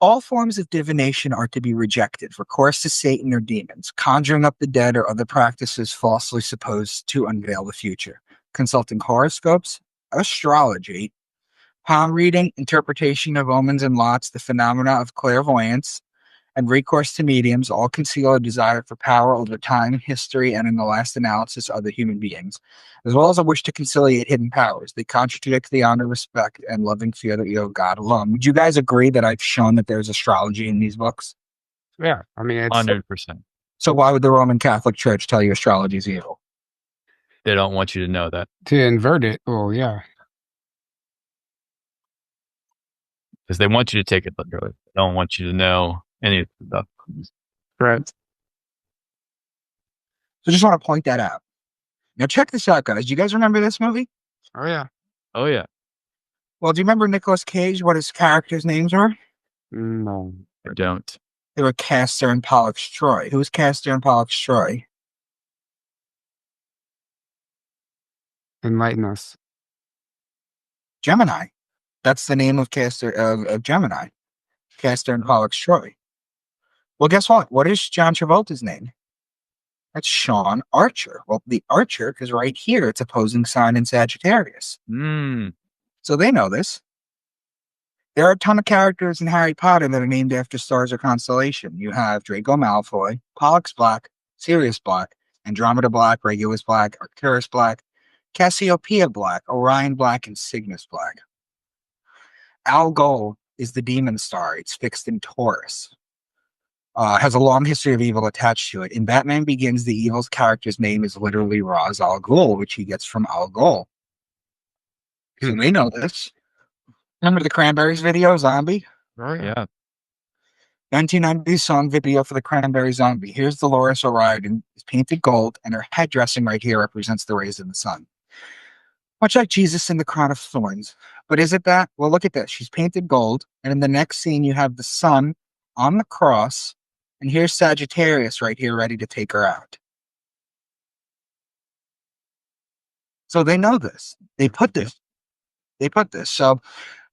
All forms of divination are to be rejected, recourse to Satan or demons, conjuring up the dead or other practices falsely supposed to unveil the future, consulting horoscopes, astrology, palm reading, interpretation of omens and lots, the phenomena of clairvoyance, and recourse to mediums all conceal a desire for power over time, history, and in the last analysis, other human beings, as well as a wish to conciliate hidden powers. They contradict the honor, respect, and loving fear that you owe God alone. Would you guys agree that I've shown that there's astrology in these books? Yeah, I mean, it's 100%. So why would the Roman Catholic Church tell you astrology is evil? They don't want you to know that to invert it. Oh, yeah. because they want you to take it literally. They don't want you to know any of the stuff. Right. So just want to point that out. Now check this out, guys. Do you guys remember this movie? Oh, yeah. Oh, yeah. Well, do you remember Nicolas Cage, what his characters' names were? No. I don't. They were Castor and Pollux Troy. Who's Castor and Pollux Troy? Enlighten us. Gemini. That's the name of Castor of Gemini. Castor and Pollux Troy. Well, guess what? What is John Travolta's name? That's Sean Archer. Well, the Archer is right here. It's opposing sign in Sagittarius. So they know this. There are a ton of characters in Harry Potter that are named after stars or constellation. You have Draco Malfoy, Pollux Black, Sirius Black, Andromeda Black, Regulus Black, Arcturus Black, Cassiopeia Black, Orion Black, and Cygnus Black. Algol is the demon star. It's fixed in Taurus. Has a long history of evil attached to it. In Batman Begins, the evil's character's name is literally Ra's al Ghul, which he gets from Algol. So they know this. Remember the Cranberries video, Zombie? Oh, Yeah. 1990 song video for the Cranberry Zombie. Here's Dolores O'Riordan, is painted gold, and her head dressing right here represents the rays of the sun. Much like Jesus in the Crown of Thorns. But is it that? Well, look at this. She's painted gold, and in the next scene, you have the sun on the cross, and here's Sagittarius right here ready to take her out. So they know this. They put this. So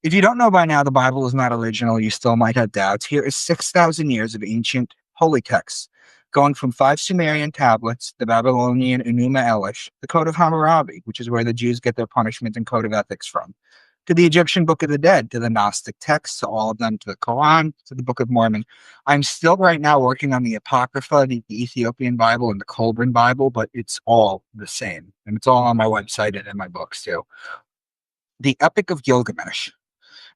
if you don't know by now the Bible is not original, you still might have doubts. Here is 6,000 years of ancient holy texts, going from 5 Sumerian tablets, the Babylonian Enuma Elish, the Code of Hammurabi, which is where the Jews get their punishment and code of ethics from, to the Egyptian Book of the Dead, to the Gnostic texts, to all of them, to the Quran, to the Book of Mormon. I'm still right now working on the Apocrypha, the Ethiopian Bible, and the Colburn Bible, but it's all the same. And it's all on my website and in my books too. The Epic of Gilgamesh.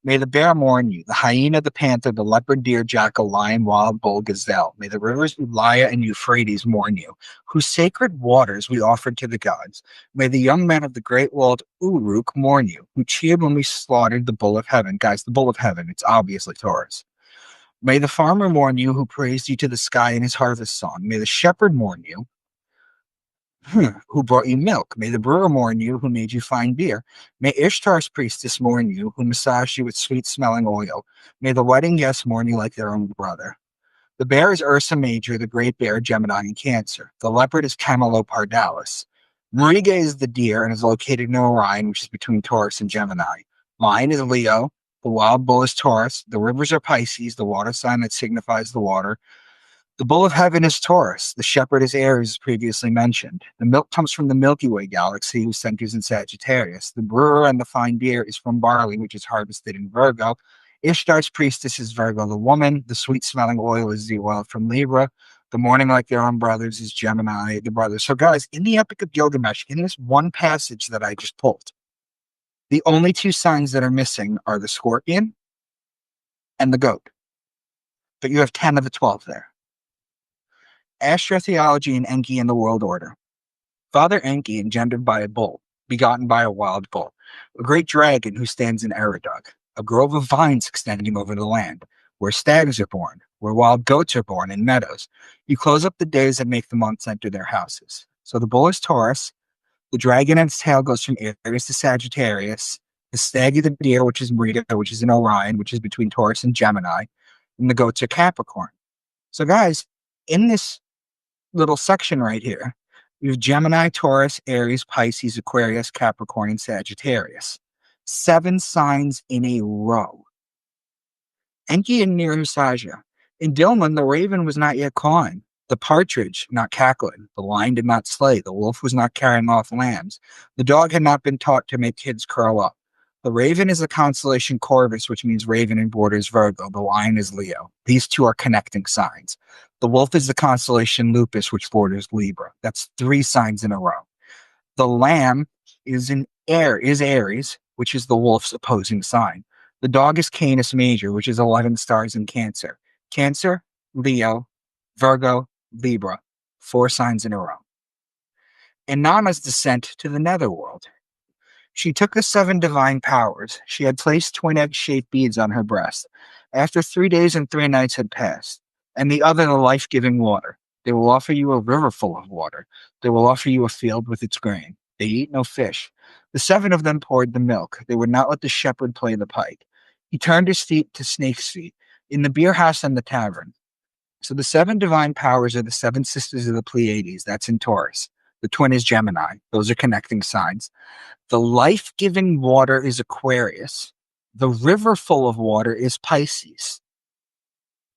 May the bear mourn you, the hyena, the panther, the leopard, deer, jackal, lion, wild bull, gazelle. May the rivers Ulaya and Euphrates mourn you, whose sacred waters we offered to the gods. May the young men of the great walled Uruk mourn you, who cheered when we slaughtered the bull of heaven. Guys, the bull of heaven, it's obviously Taurus. May the farmer mourn you, who praised you to the sky in his harvest song. May the shepherd mourn you, who brought you milk. May the brewer mourn you, who made you fine beer. May Ishtar's priestess mourn you, who massaged you with sweet-smelling oil. May the wedding guests mourn you like their own brother. The bear is Ursa Major, the great bear, Gemini, and Cancer. The leopard is Camelopardalis. Mariga is the deer and is located in Orion, which is between Taurus and Gemini. Lion is Leo. The wild bull is Taurus. The rivers are Pisces, the water sign that signifies the water. The bull of heaven is Taurus. The shepherd is Aries, as previously mentioned. The milk comes from the Milky Way galaxy, whose centers in Sagittarius. The brewer and the fine beer is from barley, which is harvested in Virgo. Ishtar's priestess is Virgo the woman. The sweet-smelling oil is the oil from Libra. The mourning like their own brothers is Gemini, the brothers. So guys, in the Epic of Gilgamesh, in this one passage that I just pulled, the only 2 signs that are missing are the scorpion and the goat. But you have 10 of the 12 there. Astrotheology and Enki in the world order. Father Enki engendered by a bull, begotten by a wild bull, a great dragon who stands in Eridug, a grove of vines extending over the land, where stags are born, where wild goats are born in meadows. You close up the days and make the months enter their houses. So the bull is Taurus, the dragon and its tail goes from Aries to Sagittarius, the stag is the deer, which is Mariga, which is in Orion, which is between Taurus and Gemini, and the goats are Capricorn. So guys, in this little section right here, we have Gemini, Taurus, Aries, Pisces, Aquarius, Capricorn, and Sagittarius. 7 signs in a row. Enki and Nirhusaja. In Dilmun, the raven was not yet cawing, the partridge not cackling, the lion did not slay, the wolf was not carrying off lambs, the dog had not been taught to make kids curl up, The raven is the constellation Corvus, which means raven and borders Virgo. The lion is Leo. These two are connecting signs. The wolf is the constellation Lupus, which borders Libra. That's 3 signs in a row. The lamb is Aries, which is the wolf's opposing sign. The dog is Canis Major, which is 11 stars in Cancer. Cancer, Leo, Virgo, Libra. 4 signs in a row. In Nama's descent to the netherworld, she took the 7 divine powers. She had placed twin egg-shaped beads on her breast. After 3 days and 3 nights had passed, and the other the life-giving water. They will offer you a river full of water. They will offer you a field with its grain. They eat no fish. The 7 of them poured the milk. They would not let the shepherd play the pipe. He turned his feet to snake's feet, in the beer house and the tavern. So the 7 divine powers are the 7 sisters of the Pleiades. That's in Taurus. The twin is Gemini. Those are connecting signs. The life-giving water is Aquarius. The river full of water is Pisces.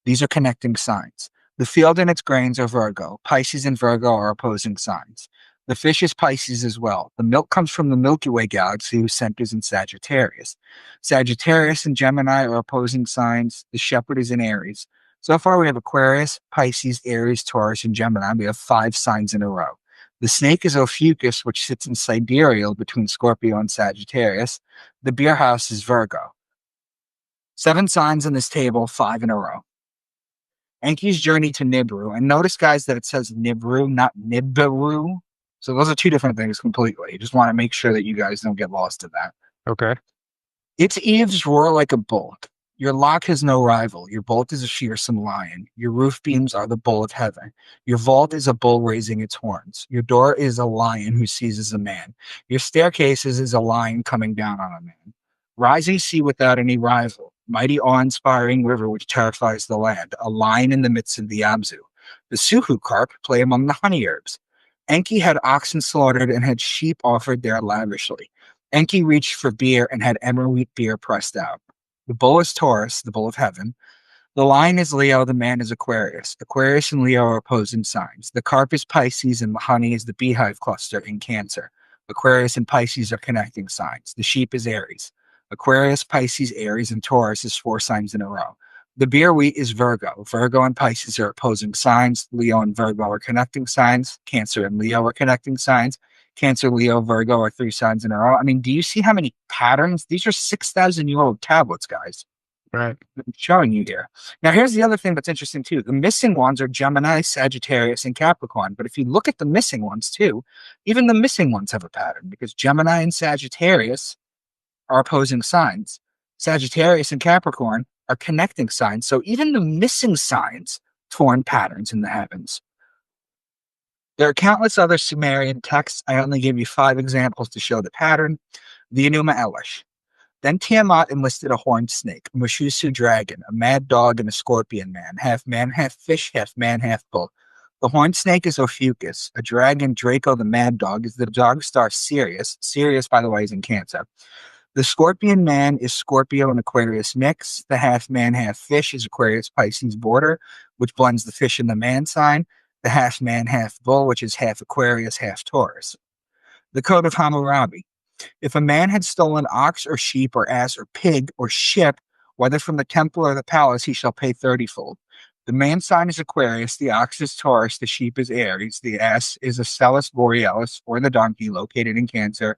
These are connecting signs. The field and its grains are Virgo. Pisces and Virgo are opposing signs. The fish is Pisces as well. The milk comes from the Milky Way galaxy, whose centers in Sagittarius. Sagittarius and Gemini are opposing signs. The shepherd is in Aries. So far, we have Aquarius, Pisces, Aries, Taurus, and Gemini. We have 5 signs in a row. The snake is Ophiuchus, which sits in sidereal between Scorpio and Sagittarius. The beer house is Virgo. 7 signs in this table, 5 in a row. Enki's journey to Nibiru. And notice, guys, that it says Nibiru, not Nibiru. So those are 2 different things completely. Just want to make sure that you guys don't get lost in that. Okay. Its eaves roar like a bull. Your lock has no rival. Your bolt is a fearsome lion. Your roof beams are the bull of heaven. Your vault is a bull raising its horns. Your door is a lion who seizes a man. Your staircase is a lion coming down on a man. Rising sea without any rival. Mighty awe-inspiring river which terrifies the land. A lion in the midst of the Abzu. The Suhu carp play among the honey herbs. Enki had oxen slaughtered and had sheep offered there lavishly. Enki reached for beer and had emmer wheat beer pressed out. The bull is Taurus, the bull of heaven. The lion is Leo, the man is Aquarius. Aquarius and Leo are opposing signs. The carp is Pisces and the honey is the beehive cluster in Cancer. Aquarius and Pisces are connecting signs. The sheep is Aries. Aquarius, Pisces, Aries, and Taurus is 4 signs in a row. The beer wheat is Virgo. Virgo and Pisces are opposing signs. Leo and Virgo are connecting signs. Cancer and Leo are connecting signs. Cancer, Leo, Virgo are 3 signs in a row. I mean, do you see how many patterns? These are 6,000-year-old tablets, guys. Right. I'm showing you here. Now, here's the other thing that's interesting, too. The missing ones are Gemini, Sagittarius, and Capricorn. But if you look at the missing ones, too, even the missing ones have a pattern because Gemini and Sagittarius are opposing signs. Sagittarius and Capricorn are connecting signs. So even the missing signs form patterns in the heavens. There are countless other Sumerian texts. I only gave you 5 examples to show the pattern. The Enuma Elish. Then Tiamat enlisted a horned snake, a Mushusu dragon, a mad dog, and a scorpion man, half fish, half man, half bull. The horned snake is Ophiuchus. A dragon, Draco the mad dog, is the dog star Sirius. Sirius, by the way, is in Cancer. The scorpion man is Scorpio and Aquarius mix. The half man, half fish is Aquarius Pisces border, which blends the fish and the man sign. The half man, half bull, which is half Aquarius, half Taurus. The Code of Hammurabi. If a man had stolen ox or sheep or ass or pig or ship, whether from the temple or the palace, he shall pay 30-fold. The man sign is Aquarius, the ox is Taurus, the sheep is Aries, the ass is Acellus Borealis, or the donkey, located in Cancer.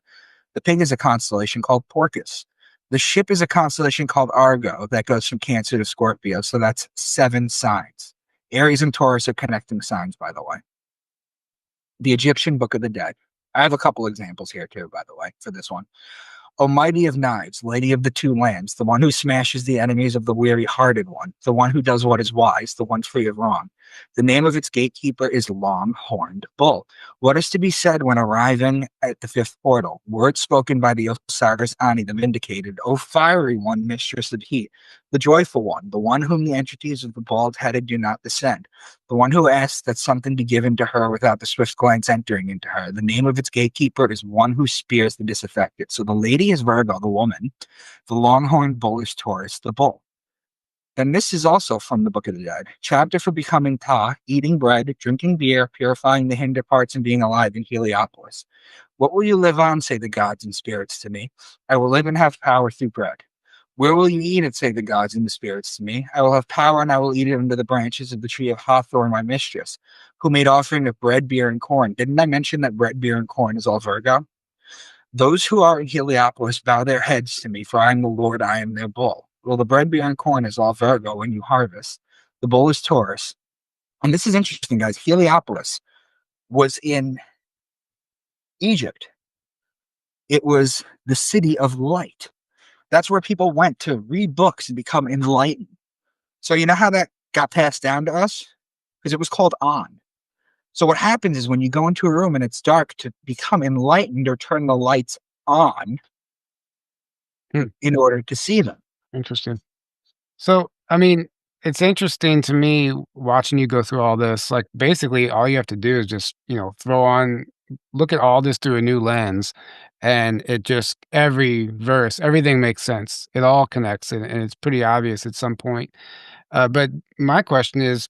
The pig is a constellation called Porcus. The ship is a constellation called Argo that goes from Cancer to Scorpio, so that's 7 signs. Aries and Taurus are connecting signs, by the way. The Egyptian Book of the Dead. I have a couple examples here, too, by the way, for this one. O mighty of knives, lady of the 2 lands, the one who smashes the enemies of the weary-hearted one, the one who does what is wise, the one free of wrong. The name of its gatekeeper is Long-Horned Bull. What is to be said when arriving at the 5th portal? Words spoken by the Osiris Ani, the vindicated. O fiery one, mistress of heat, the joyful one, the one whom the entities of the bald-headed do not descend, the one who asks that something be given to her without the swift glance entering into her. The name of its gatekeeper is one who spears the disaffected. So the lady is Virgo, the woman. The longhorned bull is Taurus, the bull. Then this is also from the Book of the Dead. Chapter for becoming Ta, eating bread, drinking beer, purifying the hinder parts, and being alive in Heliopolis. What will you live on, say the gods and spirits to me? I will live and have power through bread. Where will you eat it, say the gods and the spirits to me? I will have power, and I will eat it under the branches of the tree of Hathor, my mistress, who made offering of bread, beer, and corn. Didn't I mention that bread, beer, and corn is all Virgo? Those who are in Heliopolis bow their heads to me, for I am the Lord, I am their bull. Well, the bread, beer, and corn is all Virgo when you harvest. The bull is Taurus. And this is interesting, guys. Heliopolis was in Egypt. It was the city of light. That's where people went to read books and become enlightened. So you know how that got passed down to us? Because it was called on. So what happens is when you go into a room and it's dark, to become enlightened or turn the lights on in order to see them. Interesting. So, I mean, it's interesting to me watching you go through all this. Like, basically, all you have to do is just, look at all this through a new lens, and it just, every verse, everything makes sense. It all connects, and it's pretty obvious at some point. But my question is,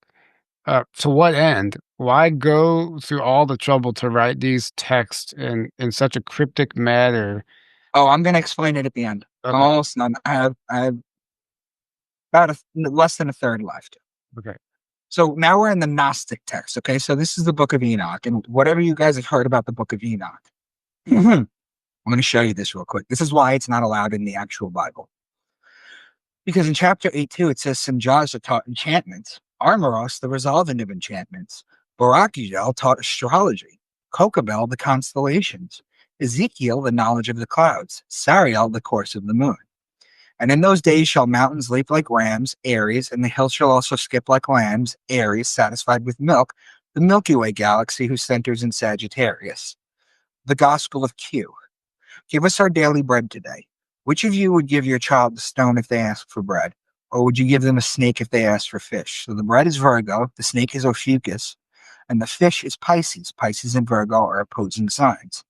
to what end? Why go through all the trouble to write these texts in such a cryptic manner? Oh, I'm going to explain it at the end. Okay. Almost none. I have about less than a third left. Okay. So now we're in the Gnostic text. Okay. So this is the book of Enoch. And whatever you guys have heard about the book of Enoch, I'm going to show you this real quick. This is why it's not allowed in the actual Bible. Because in chapter 8:2, it says Sinjar taught enchantments, Armoros, the resolving of enchantments, Barakijel taught astrology, Kokabel, the constellations, Ezekiel, the knowledge of the clouds, Sariel, the course of the moon. And in those days shall mountains leap like rams, Aries, and the hills shall also skip like lambs, Aries, satisfied with milk, the Milky Way galaxy whose centers in Sagittarius. The Gospel of Q. Give us our daily bread today. Which of you would give your child the stone if they ask for bread? Or would you give them a snake if they ask for fish? So the bread is Virgo, the snake is Ophiuchus, and the fish is Pisces. Pisces and Virgo are opposing signs.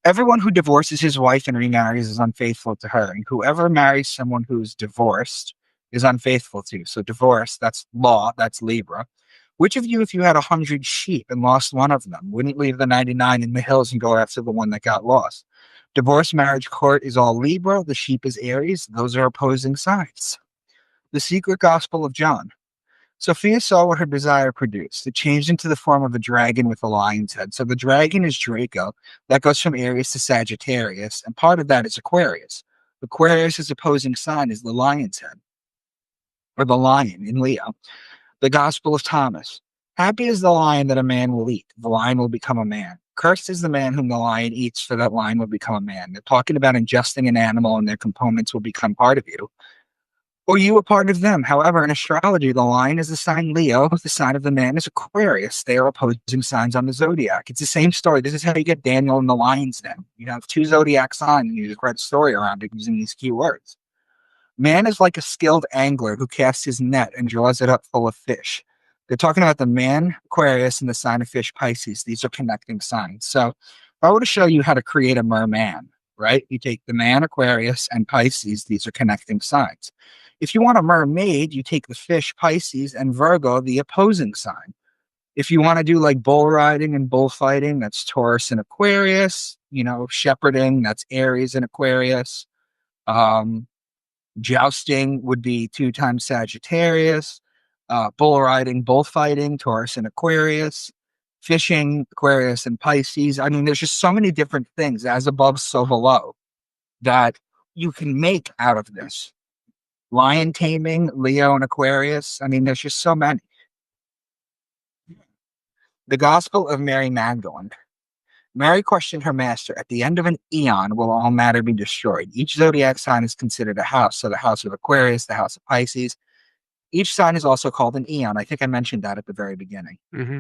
Everyone who divorces his wife and remarries is unfaithful to her, and whoever marries someone who is divorced is unfaithful to. So divorce, that's law, that's Libra. Which of you, if you had 100 sheep and lost one of them, wouldn't leave the 99 in the hills and go after the one that got lost? Divorce, marriage, court is all Libra. The sheep is Aries. Those are opposing signs. The secret gospel of John. Sophia saw what her desire produced. It changed into the form of a dragon with a lion's head. So the dragon is Draco. That goes from Aries to Sagittarius. And part of that is Aquarius. Aquarius' opposing sign is the lion's head, or the lion in Leo. The gospel of Thomas. Happy is the lion that a man will eat. The lion will become a man. Cursed is the man whom the lion eats, for that lion will become a man. They're talking about ingesting an animal and their components will become part of you, or you a part of them. However, in astrology, the lion is the sign Leo. The sign of the man is Aquarius. They are opposing signs on the zodiac. It's the same story. This is how you get Daniel and the lion's den. You have two zodiac signs and you just write a story around it using these keywords. Man is like a skilled angler who casts his net and draws it up full of fish. They're talking about the man, Aquarius, and the sign of fish, Pisces. These are connecting signs. So if I were to show you how to create a merman, right? You take the man, Aquarius, and Pisces. These are connecting signs. If you want a mermaid, you take the fish, Pisces, and Virgo, the opposing sign. If you want to do like bull riding and bullfighting, that's Taurus and Aquarius. Shepherding, that's Aries and Aquarius. Jousting would be 2 times Sagittarius. Bull riding, bullfighting, Taurus and Aquarius. Fishing, Aquarius and Pisces. I mean, there's just so many different things, as above, so below, that you can make out of this. Lion taming, Leo and Aquarius. I mean, there's just so many. The Gospel of Mary Magdalene. Mary questioned her master, at the end of an eon will all matter be destroyed. Each zodiac sign is considered a house. So the house of Aquarius, the house of Pisces. Each sign is also called an eon. I think I mentioned that at the very beginning. Mm-hmm.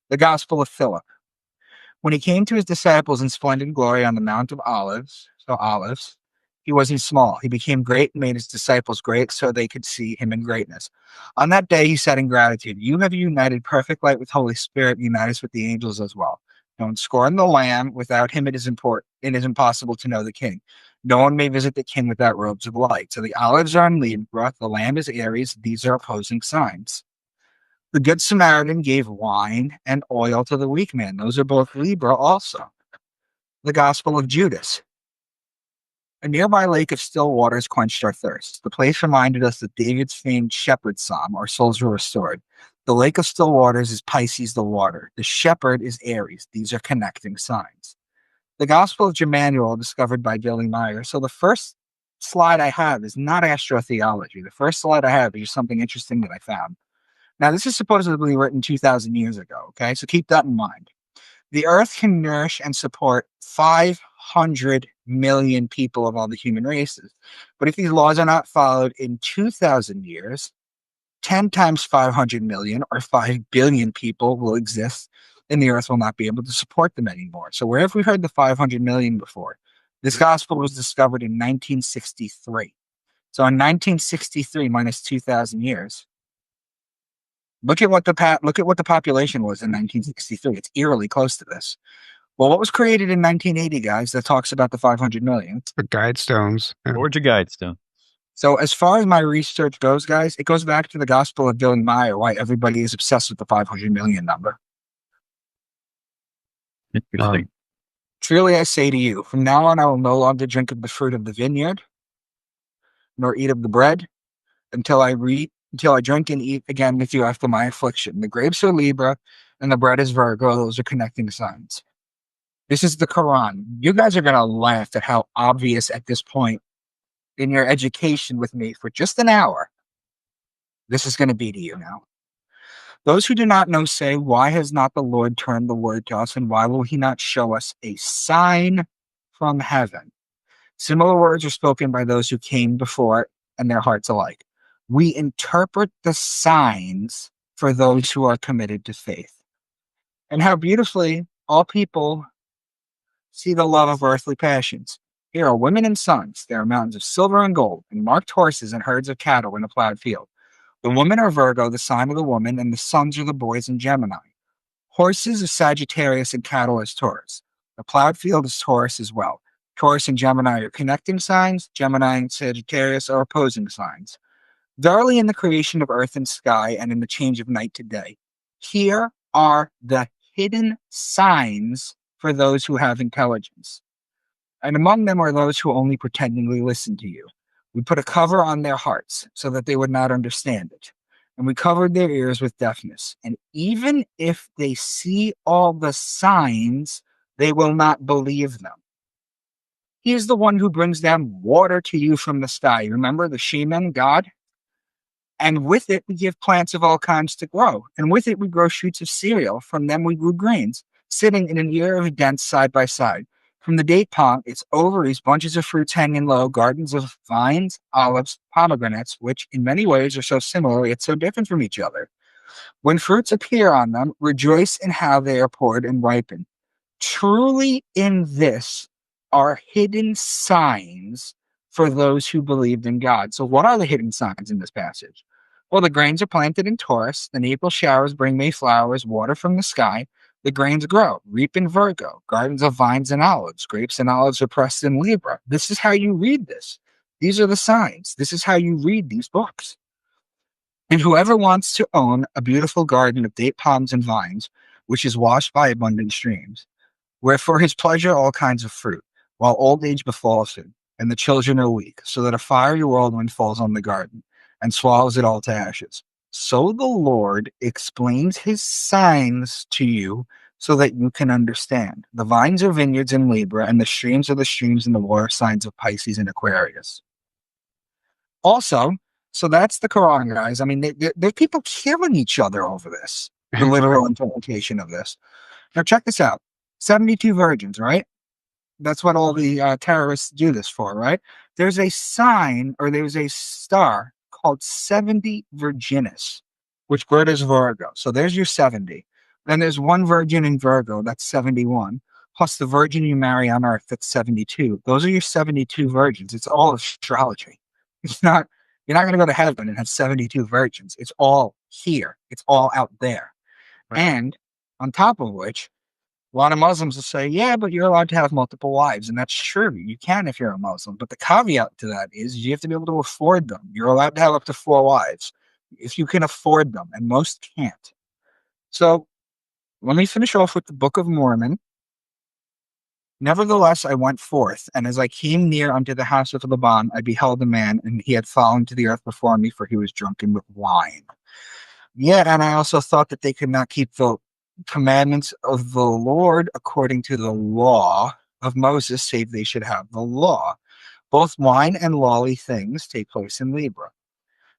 The Gospel of Philip. When he came to his disciples in splendid glory on the Mount of Olives, so olives, he wasn't small. He became great and made his disciples great so they could see him in greatness. On that day, he said in gratitude, you have united perfect light with Holy Spirit, unite us with the angels as well. Don't scorn the Lamb. Without him, it is impossible to know the King. No one may visit the King without robes of light. So the olives are on Libra, the Lamb is Aries. These are opposing signs. The Good Samaritan gave wine and oil to the weak man. Those are both Libra also. The Gospel of Judas. A nearby lake of still waters quenched our thirst. The place reminded us of David's famed shepherd psalm, our souls were restored. The lake of still waters is Pisces the water. The shepherd is Aries. These are connecting signs. The Gospel of Gematria, discovered by Billy Meyer. So the first slide I have is not astro-theology. The first slide I have is just something interesting that I found. Now, this is supposedly written 2,000 years ago, okay? So keep that in mind. The Earth can nourish and support 500 million people of all the human races. But if these laws are not followed in 2,000 years, 10 times 500 million or 5 billion people will exist, and the Earth will not be able to support them anymore. So where have we heard the 500 million before? This gospel was discovered in 1963. So in 1963 minus 2,000 years, look at what the population was in 1963. It's eerily close to this. Well, what was created in 1980, guys, that talks about the 500 million? The guidestones. Yeah. Georgia Guidestone. So as far as my research goes, guys, it goes back to the Gospel of Billy Meyer, why everybody is obsessed with the 500 million number. Interesting. Truly, I say to you, from now on, I will no longer drink of the fruit of the vineyard, nor eat of the bread, until I drink and eat again with you after my affliction. The grapes are Libra, and the bread is Virgo. Those are connecting signs. This is the Quran. You guys are going to laugh at how obvious at this point in your education with me for just an hour this is going to be to you now. Those who do not know say, why has not the Lord turned the word to us, and why will he not show us a sign from heaven? Similar words are spoken by those who came before, and their hearts alike. We interpret the signs for those who are committed to faith. And how beautifully all people see the love of earthly passions. Here are women and sons. There are mountains of silver and gold, and marked horses and herds of cattle in a plowed field. The women are Virgo, the sign of the woman, and the sons are the boys in Gemini. Horses are Sagittarius and cattle is Taurus. The plowed field is Taurus as well. Taurus and Gemini are connecting signs. Gemini and Sagittarius are opposing signs. Verily in the creation of earth and sky and in the change of night to day. Here are the hidden signs for those who have intelligence. And among them are those who only pretendingly listen to you. We put a cover on their hearts so that they would not understand it. And we covered their ears with deafness. And even if they see all the signs, they will not believe them. He is the one who brings down water to you from the sky. Remember the Shemin, God? And with it, we give plants of all kinds to grow. And with it, we grow shoots of cereal. From them, we grew grains, sitting in an ear of dents side by side. From the date palm, its ovaries, bunches of fruits hanging low, gardens of vines, olives, pomegranates, which in many ways are so similar yet so different from each other. When fruits appear on them, rejoice in how they are poured and ripen. Truly in this are hidden signs for those who believed in God. So what are the hidden signs in this passage? Well, the grains are planted in Taurus, the April showers bring May flowers, water from the sky, the grains grow, reap in Virgo, gardens of vines and olives, grapes and olives are pressed in Libra. This is how you read this. These are the signs. This is how you read these books. And whoever wants to own a beautiful garden of date palms and vines, which is washed by abundant streams, where for his pleasure all kinds of fruit, while old age befalls him, and the children are weak, so that a fiery whirlwind falls on the garden, and swallows it all to ashes. So the Lord explains his signs to you so that you can understand. The vines are vineyards in Libra, and the streams are the streams and the water signs of Pisces and Aquarius. Also, so that's the Quran, guys. I mean, there are people killing each other over this, the literal interpretation of this. Now, check this out. 72 virgins, right? That's what all the terrorists do this for, right? There's a sign, or there's a star called 70 Virginis, which glitters Virgo. So there's your 70. Then there's one virgin in Virgo, that's 71. Plus the virgin you marry on Earth, that's 72. Those are your 72 virgins. It's all astrology. It's not, you're not going to go to heaven and have 72 virgins. It's all here. It's all out there. Right. And on top of which, a lot of Muslims will say, yeah, but you're allowed to have multiple wives. And that's true. You can if you're a Muslim. But the caveat to that is you have to be able to afford them. You're allowed to have up to 4 wives if you can afford them. And most can't. So let me finish off with the Book of Mormon. Nevertheless, I went forth, and as I came near unto the house of Laban, I beheld a man, and he had fallen to the earth before me, for he was drunken with wine. Yeah, and I also thought that they could not keep the commandments of the Lord according to the law of Moses, save they should have the law. Both wine and lawly things take place in Libra.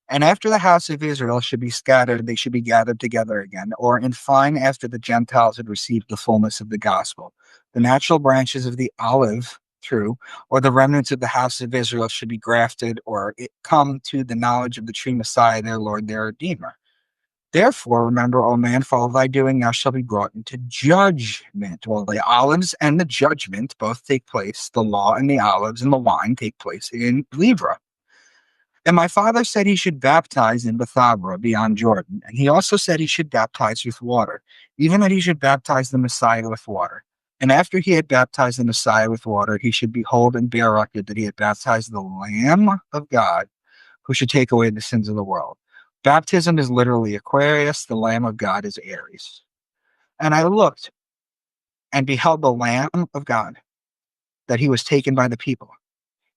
And after the house of Israel should be scattered, they should be gathered together again, or in fine, after the Gentiles had received the fullness of the gospel. The natural branches of the olive tree, or the remnants of the house of Israel should be grafted, or come to the knowledge of the true Messiah, their Lord, their Redeemer. Therefore, remember, O man, for all thy doing, thou shalt be brought into judgment. Well, the olives and the judgment both take place. The law and the olives and the wine take place in Libra. And my father said he should baptize in Bethabara beyond Jordan. And he also said he should baptize with water, even that he should baptize the Messiah with water. And after he had baptized the Messiah with water, he should behold and bear record that he had baptized the Lamb of God, who should take away the sins of the world. Baptism is literally Aquarius. The Lamb of God is Aries. And I looked and beheld the Lamb of God, that he was taken by the people.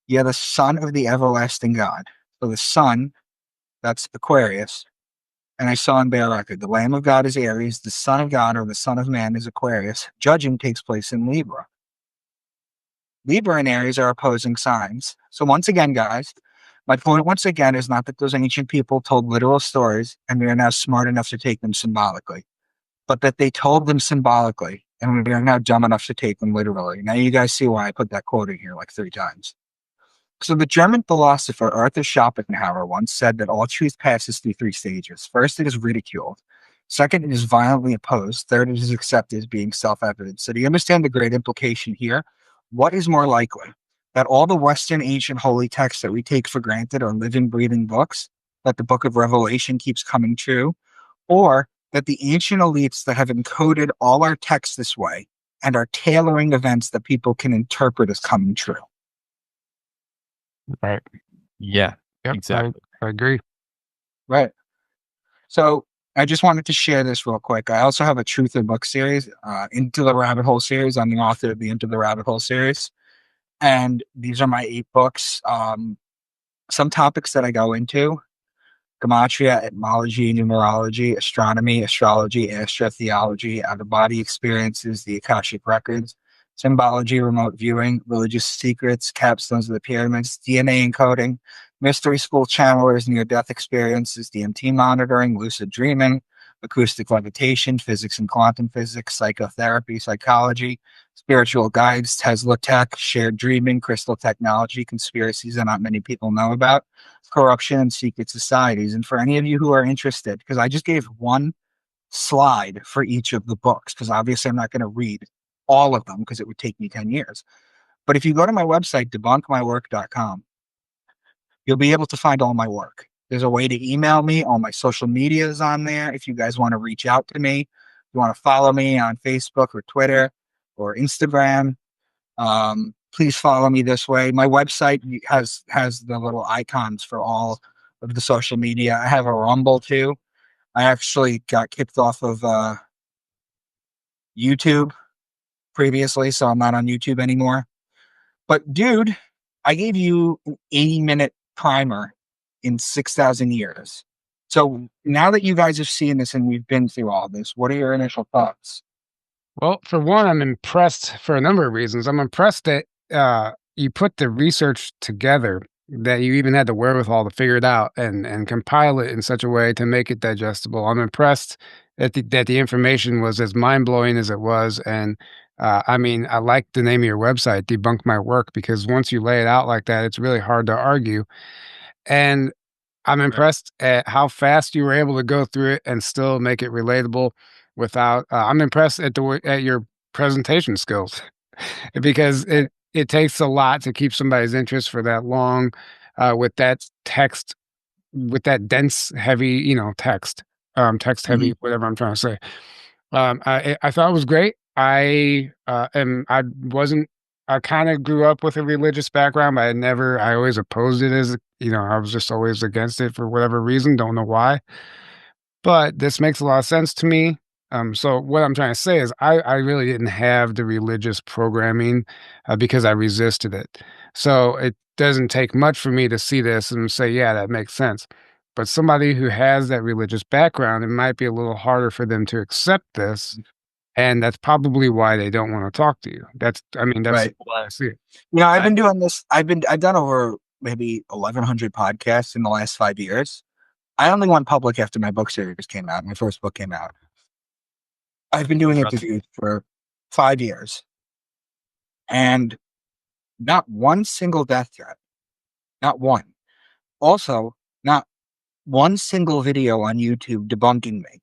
Yea, the Son of the everlasting God. So the Son, that's Aquarius. And I saw and bear record. The Lamb of God is Aries. The Son of God, or the Son of Man, is Aquarius. Judging takes place in Libra. Libra and Aries are opposing signs. So once again, guys, my point once again is not that those ancient people told literal stories and we are now smart enough to take them symbolically, but that they told them symbolically and we are now dumb enough to take them literally. Now you guys see why I put that quote in here like 3 times. So the German philosopher Arthur Schopenhauer once said that all truth passes through 3 stages. First, it is ridiculed. Second, it is violently opposed. Third, it is accepted as being self-evident. So do you understand the great implication here? What is more likely? That all the Western ancient holy texts that we take for granted are living, breathing books, that the book of Revelation keeps coming true, or that the ancient elites that have encoded all our texts this way and are tailoring events that people can interpret as coming true? Right. Yeah, Yep, exactly. I agree. Right. So I just wanted to share this real quick. I also have a Truth or Book series, Into the Rabbit Hole series. I'm the author of the Into the Rabbit Hole series. And these are my 8 books. Some topics that I go into: Gematria, etymology, numerology, astronomy, astrology, astro-theology, out-of-body experiences, the Akashic records, symbology, remote viewing, religious secrets, capstones of the pyramids, DNA encoding, mystery school channelers, near-death experiences, DMT monitoring, lucid dreaming, acoustic levitation, physics and quantum physics, psychotherapy, psychology, spiritual guides, Tesla tech, shared dreaming, crystal technology, conspiracies that not many people know about, corruption and secret societies. And for any of you who are interested, because I just gave one slide for each of the books, because obviously I'm not going to read all of them because it would take me 10 years. But if you go to my website, debunkmywork.com, you'll be able to find all my work. There's a way to email me. All my social media is on there. If you guys want to reach out to me, you want to follow me on Facebook or Twitter or Instagram, please follow me this way. My website has the little icons for all of the social media. I have a Rumble too. I actually got kicked off of YouTube previously, so I'm not on YouTube anymore. But dude, I gave you an 80-minute primer in 6,000 years. So now that you guys have seen this and we've been through all this, what are your initial thoughts? Well, for one, I'm impressed for a number of reasons. I'm impressed that you put the research together, that you even had the wherewithal to figure it out and compile it in such a way to make it digestible. I'm impressed that the information was as mind-blowing as it was. And I mean, I like the name of your website, Debunk My Work, because once you lay it out like that, it's really hard to argue. And I'm impressed at how fast you were able to go through it and still make it relatable without. I'm impressed at at your presentation skills because it takes a lot to keep somebody's interest for that long with that text, with that dense, heavy, text, text heavy, whatever I'm trying to say. I thought it was great. I wasn't. I kind of grew up with a religious background, but I always opposed it as, I was just always against it for whatever reason. Don't know why. But this makes a lot of sense to me. So what I'm trying to say is I really didn't have the religious programming because I resisted it. So it doesn't take much for me to see this and say, yeah, that makes sense. But somebody who has that religious background, it might be a little harder for them to accept this. And that's probably why they don't want to talk to you. I mean, that's Right. why I see it. You know, I've been doing this. I've done over maybe 1,100 podcasts in the last 5 years. I only went public after my book series came out. My first book came out. I've been doing interviews for 5 years, and not one single death threat. Not one. Also, not one single video on YouTube debunking me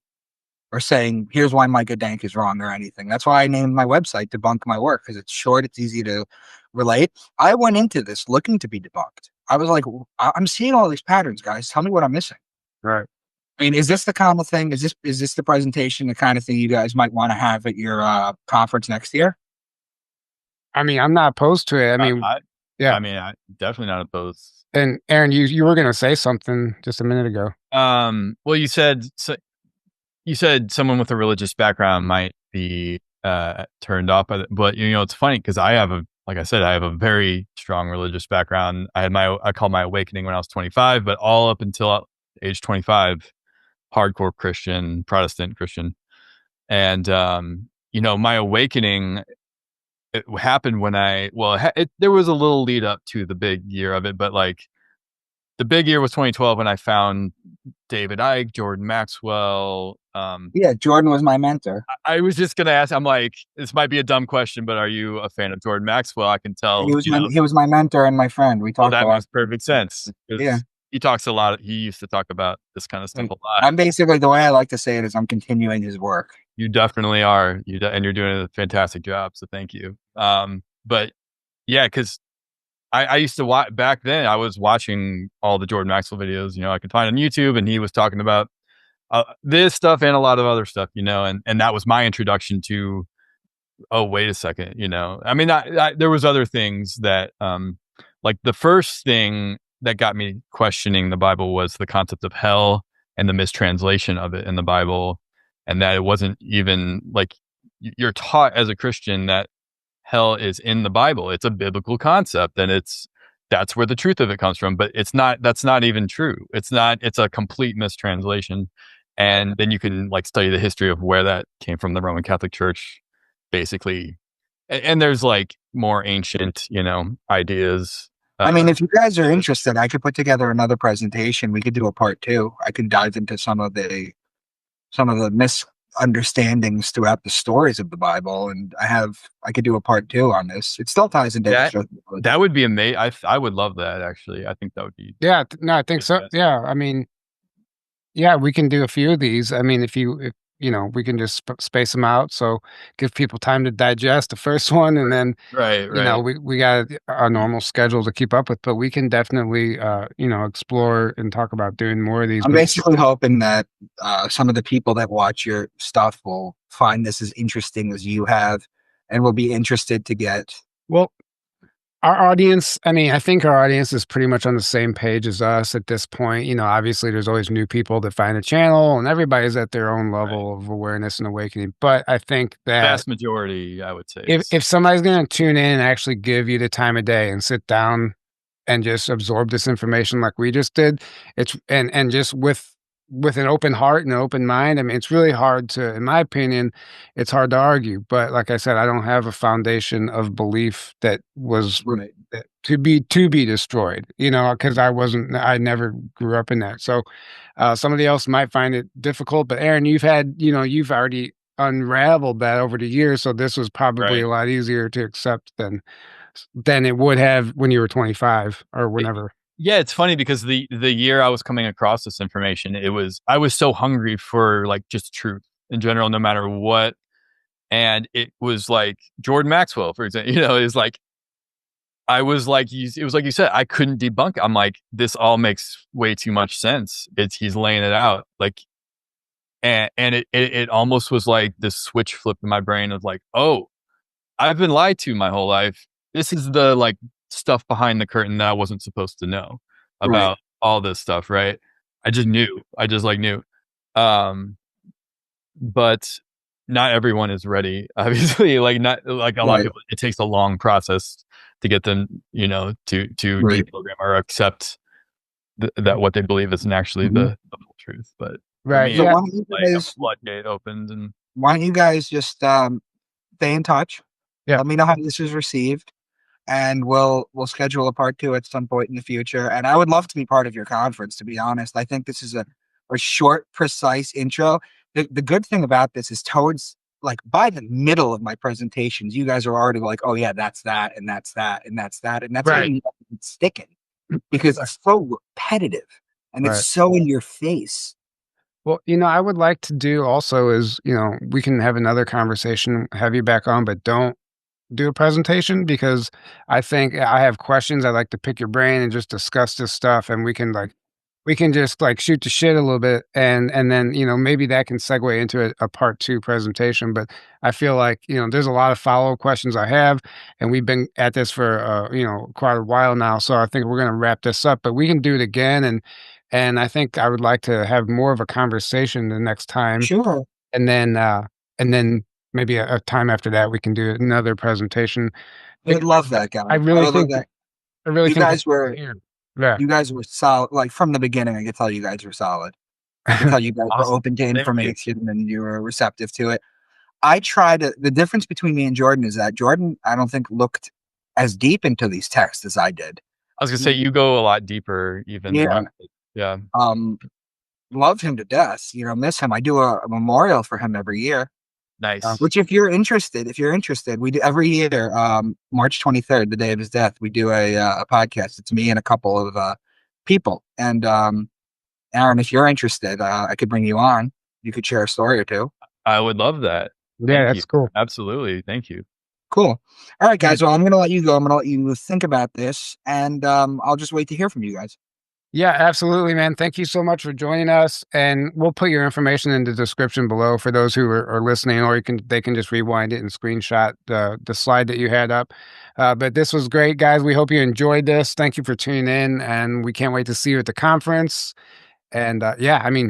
or saying, here's why Micah Dank is wrong or anything. That's why I named my website Debunk My Work, because it's short, it's easy to relate. I went into this looking to be debunked. I was like, I'm seeing all these patterns, guys. Tell me what I'm missing. Right. I mean, is this the kind of thing? Is this the presentation, the kind of thing you guys might want to have at your conference next year? I mean, I'm not opposed to it. I mean, yeah. I mean, I definitely not opposed. And Aaron, you were going to say something just a minute ago. Well, you said someone with a religious background might be turned off by it, but you know, it's funny because like I said, I have a very strong religious background. I called my awakening when I was 25, but all up until age 25, hardcore Christian, Protestant Christian. And, you know, my awakening, it happened when there was a little lead up to the big year of it, but like the big year was 2012 when I found David Icke, Jordan Maxwell. Yeah, Jordan was my mentor. I was just going to ask, I'm like, this might be a dumb question, but are you a fan of Jordan Maxwell? I can tell. He was my mentor and my friend. We talked that a lot. makes perfect sense. Yeah. He talks a lot. He used to talk about this kind of stuff a lot. I'm basically, the way I like to say it is I'm continuing his work. You definitely are. And you're doing a fantastic job. So thank you. But yeah, because I used to watch back then. I was watching all the Jordan Maxwell videos, you know, I could find on YouTube, and he was talking about this stuff and a lot of other stuff, you know, and that was my introduction to, oh, wait a second, you know, I mean, there was other things that, like the first thing that got me questioning the Bible was the concept of hell and the mistranslation of it in the Bible. And that it wasn't even like you're taught as a Christian that hell is in the Bible. It's a biblical concept, and that's where the truth of it comes from. But that's not even true. It's a complete mistranslation. And then you can like study the history of where that came from, the Roman Catholic Church, basically. And there's like more ancient, you know, ideas. I mean, if you guys are interested, I could put together another presentation. We could do a part 2. I could dive into some of the misunderstandings throughout the stories of the Bible, and I could do a part 2 on this. It still ties into that would be amazing. I would love that, actually. I think that would be I think so. Yeah, I mean, yeah, we can do a few of these. I mean, if you know, we can just space them out, so give people time to digest the first one, and then you know, we got a normal schedule to keep up with, but we can definitely you know, explore and talk about doing more of these. I'm basically hoping that some of the people that watch your stuff will find this as interesting as you have, and will be interested to get. Well, our audience, I mean, I think our audience is pretty much on the same page as us at this point. You know, obviously there's always new people that find the channel, and everybody's at their own level of awareness and awakening. But I think that vast majority, I would say, if somebody's going to tune in and actually give you the time of day and sit down and just absorb this information like we just did, it's and just with an open heart and an open mind, I mean, it's really hard to, in my opinion, it's hard to argue. But like I said, I don't have a foundation of belief that was to be destroyed, you know, because I never grew up in that. So somebody else might find it difficult. But Aaron, you've already unraveled that over the years. So this was probably a lot easier to accept than it would have when you were 25 or whenever. Yeah, it's funny because the year I was coming across this information, I was so hungry for like just truth in general, no matter what. And it was like Jordan Maxwell, for example, you know, is like, it was like you said, I couldn't debunk. I'm like, this all makes way too much sense. He's laying it out like, and it almost was like this switch flipped in my brain of like, oh, I've been lied to my whole life. This is the like stuff behind the curtain that I wasn't supposed to know about all this stuff, right? I just knew. But not everyone is ready. Obviously, like not like a lot of people. It takes a long process to get them, to deprogram or accept that what they believe isn't actually the full truth. But Right. me, Yeah. like a floodgate opened, and why don't you guys just stay in touch? Yeah. Let me know how this is received, and we'll schedule a part 2 at some point in the future. And I would love to be part of your conference, to be honest. I think this is a short, precise intro. The good thing about this is towards like by the middle of my presentations, you guys are already like, oh yeah, that's that, and that's that, and that's that, and that's Right. how it's sticking, because it's so repetitive and it's so in your face. Well, I would like to do also is, we can have another conversation, have you back on, but don't do a presentation, because I think I have questions. I'd like to pick your brain and just discuss this stuff, and we can just like shoot the shit a little bit, and then maybe that can segue into a part 2 presentation. But I feel like there's a lot of follow-up questions I have, and we've been at this for quite a while now, so I think we're going to wrap this up. But we can do it again, and I think I would like to have more of a conversation the next time. Sure. And then maybe a time after that we can do another presentation. I'd love that, guy. I really think that. I really You think guys were yeah. You guys were solid. Like from the beginning, I could tell you guys were solid. I could tell you guys were open to information and you were receptive to it. The difference between me and Jordan is that Jordan, I don't think, looked as deep into these texts as I did. I was gonna say you go a lot deeper, even. Yeah. Love him to death. Miss him. I do a memorial for him every year. Nice. Which, if you're interested, we do every year. March 23rd, the day of his death, we do a podcast. It's me and a couple of people. And Aaron, if you're interested, I could bring you on. You could share a story or two. I would love that. Yeah, that's cool. Absolutely. Thank you. Cool. All right, guys. Well, I'm going to let you go. I'm going to let you think about this, and I'll just wait to hear from you guys. Yeah, absolutely, man. Thank you so much for joining us, and we'll put your information in the description below for those who are listening, or they can just rewind it and screenshot the slide that you had up. But this was great, guys. We hope you enjoyed this. Thank you for tuning in, and we can't wait to see you at the conference. And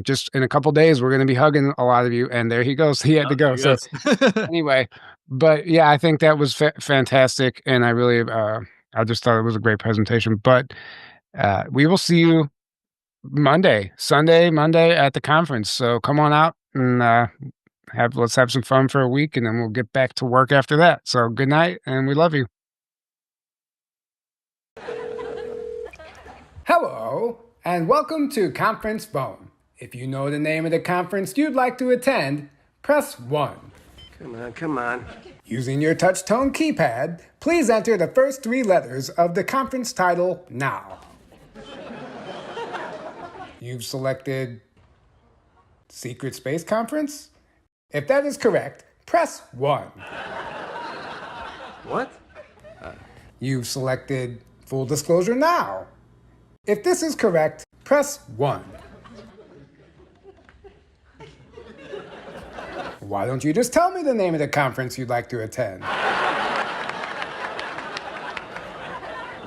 just in a couple days, we're going to be hugging a lot of you. And there he goes. He had to go. So anyway, but yeah, I think that was fantastic, and I really, I just thought it was a great presentation. But we will see you Monday at the conference. So come on out and let's have some fun for a week, and then we'll get back to work after that. So good night, and we love you. Hello, and welcome to Conference Phone. If you know the name of the conference you'd like to attend, press 1. Come on. Using your touch-tone keypad, please enter the first 3 letters of the conference title now. You've selected Secret Space Conference? If that is correct, press 1. What? You've selected Full Disclosure Now. If this is correct, press 1. Why don't you just tell me the name of the conference you'd like to attend?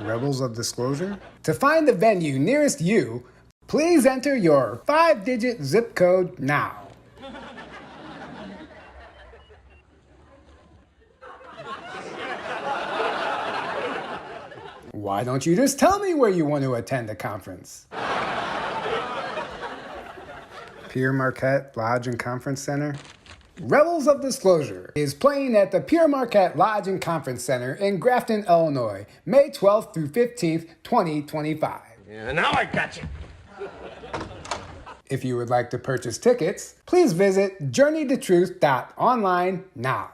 Rebels of Disclosure? To find the venue nearest you, please enter your 5-digit zip code now. Why don't you just tell me where you want to attend the conference? Pierre Marquette Lodge and Conference Center? Rebels of Disclosure is playing at the Pierre Marquette Lodge and Conference Center in Grafton, Illinois, May 12th through 15th, 2025. Yeah, now I got you. If you would like to purchase tickets, please visit journeytotruth.online now.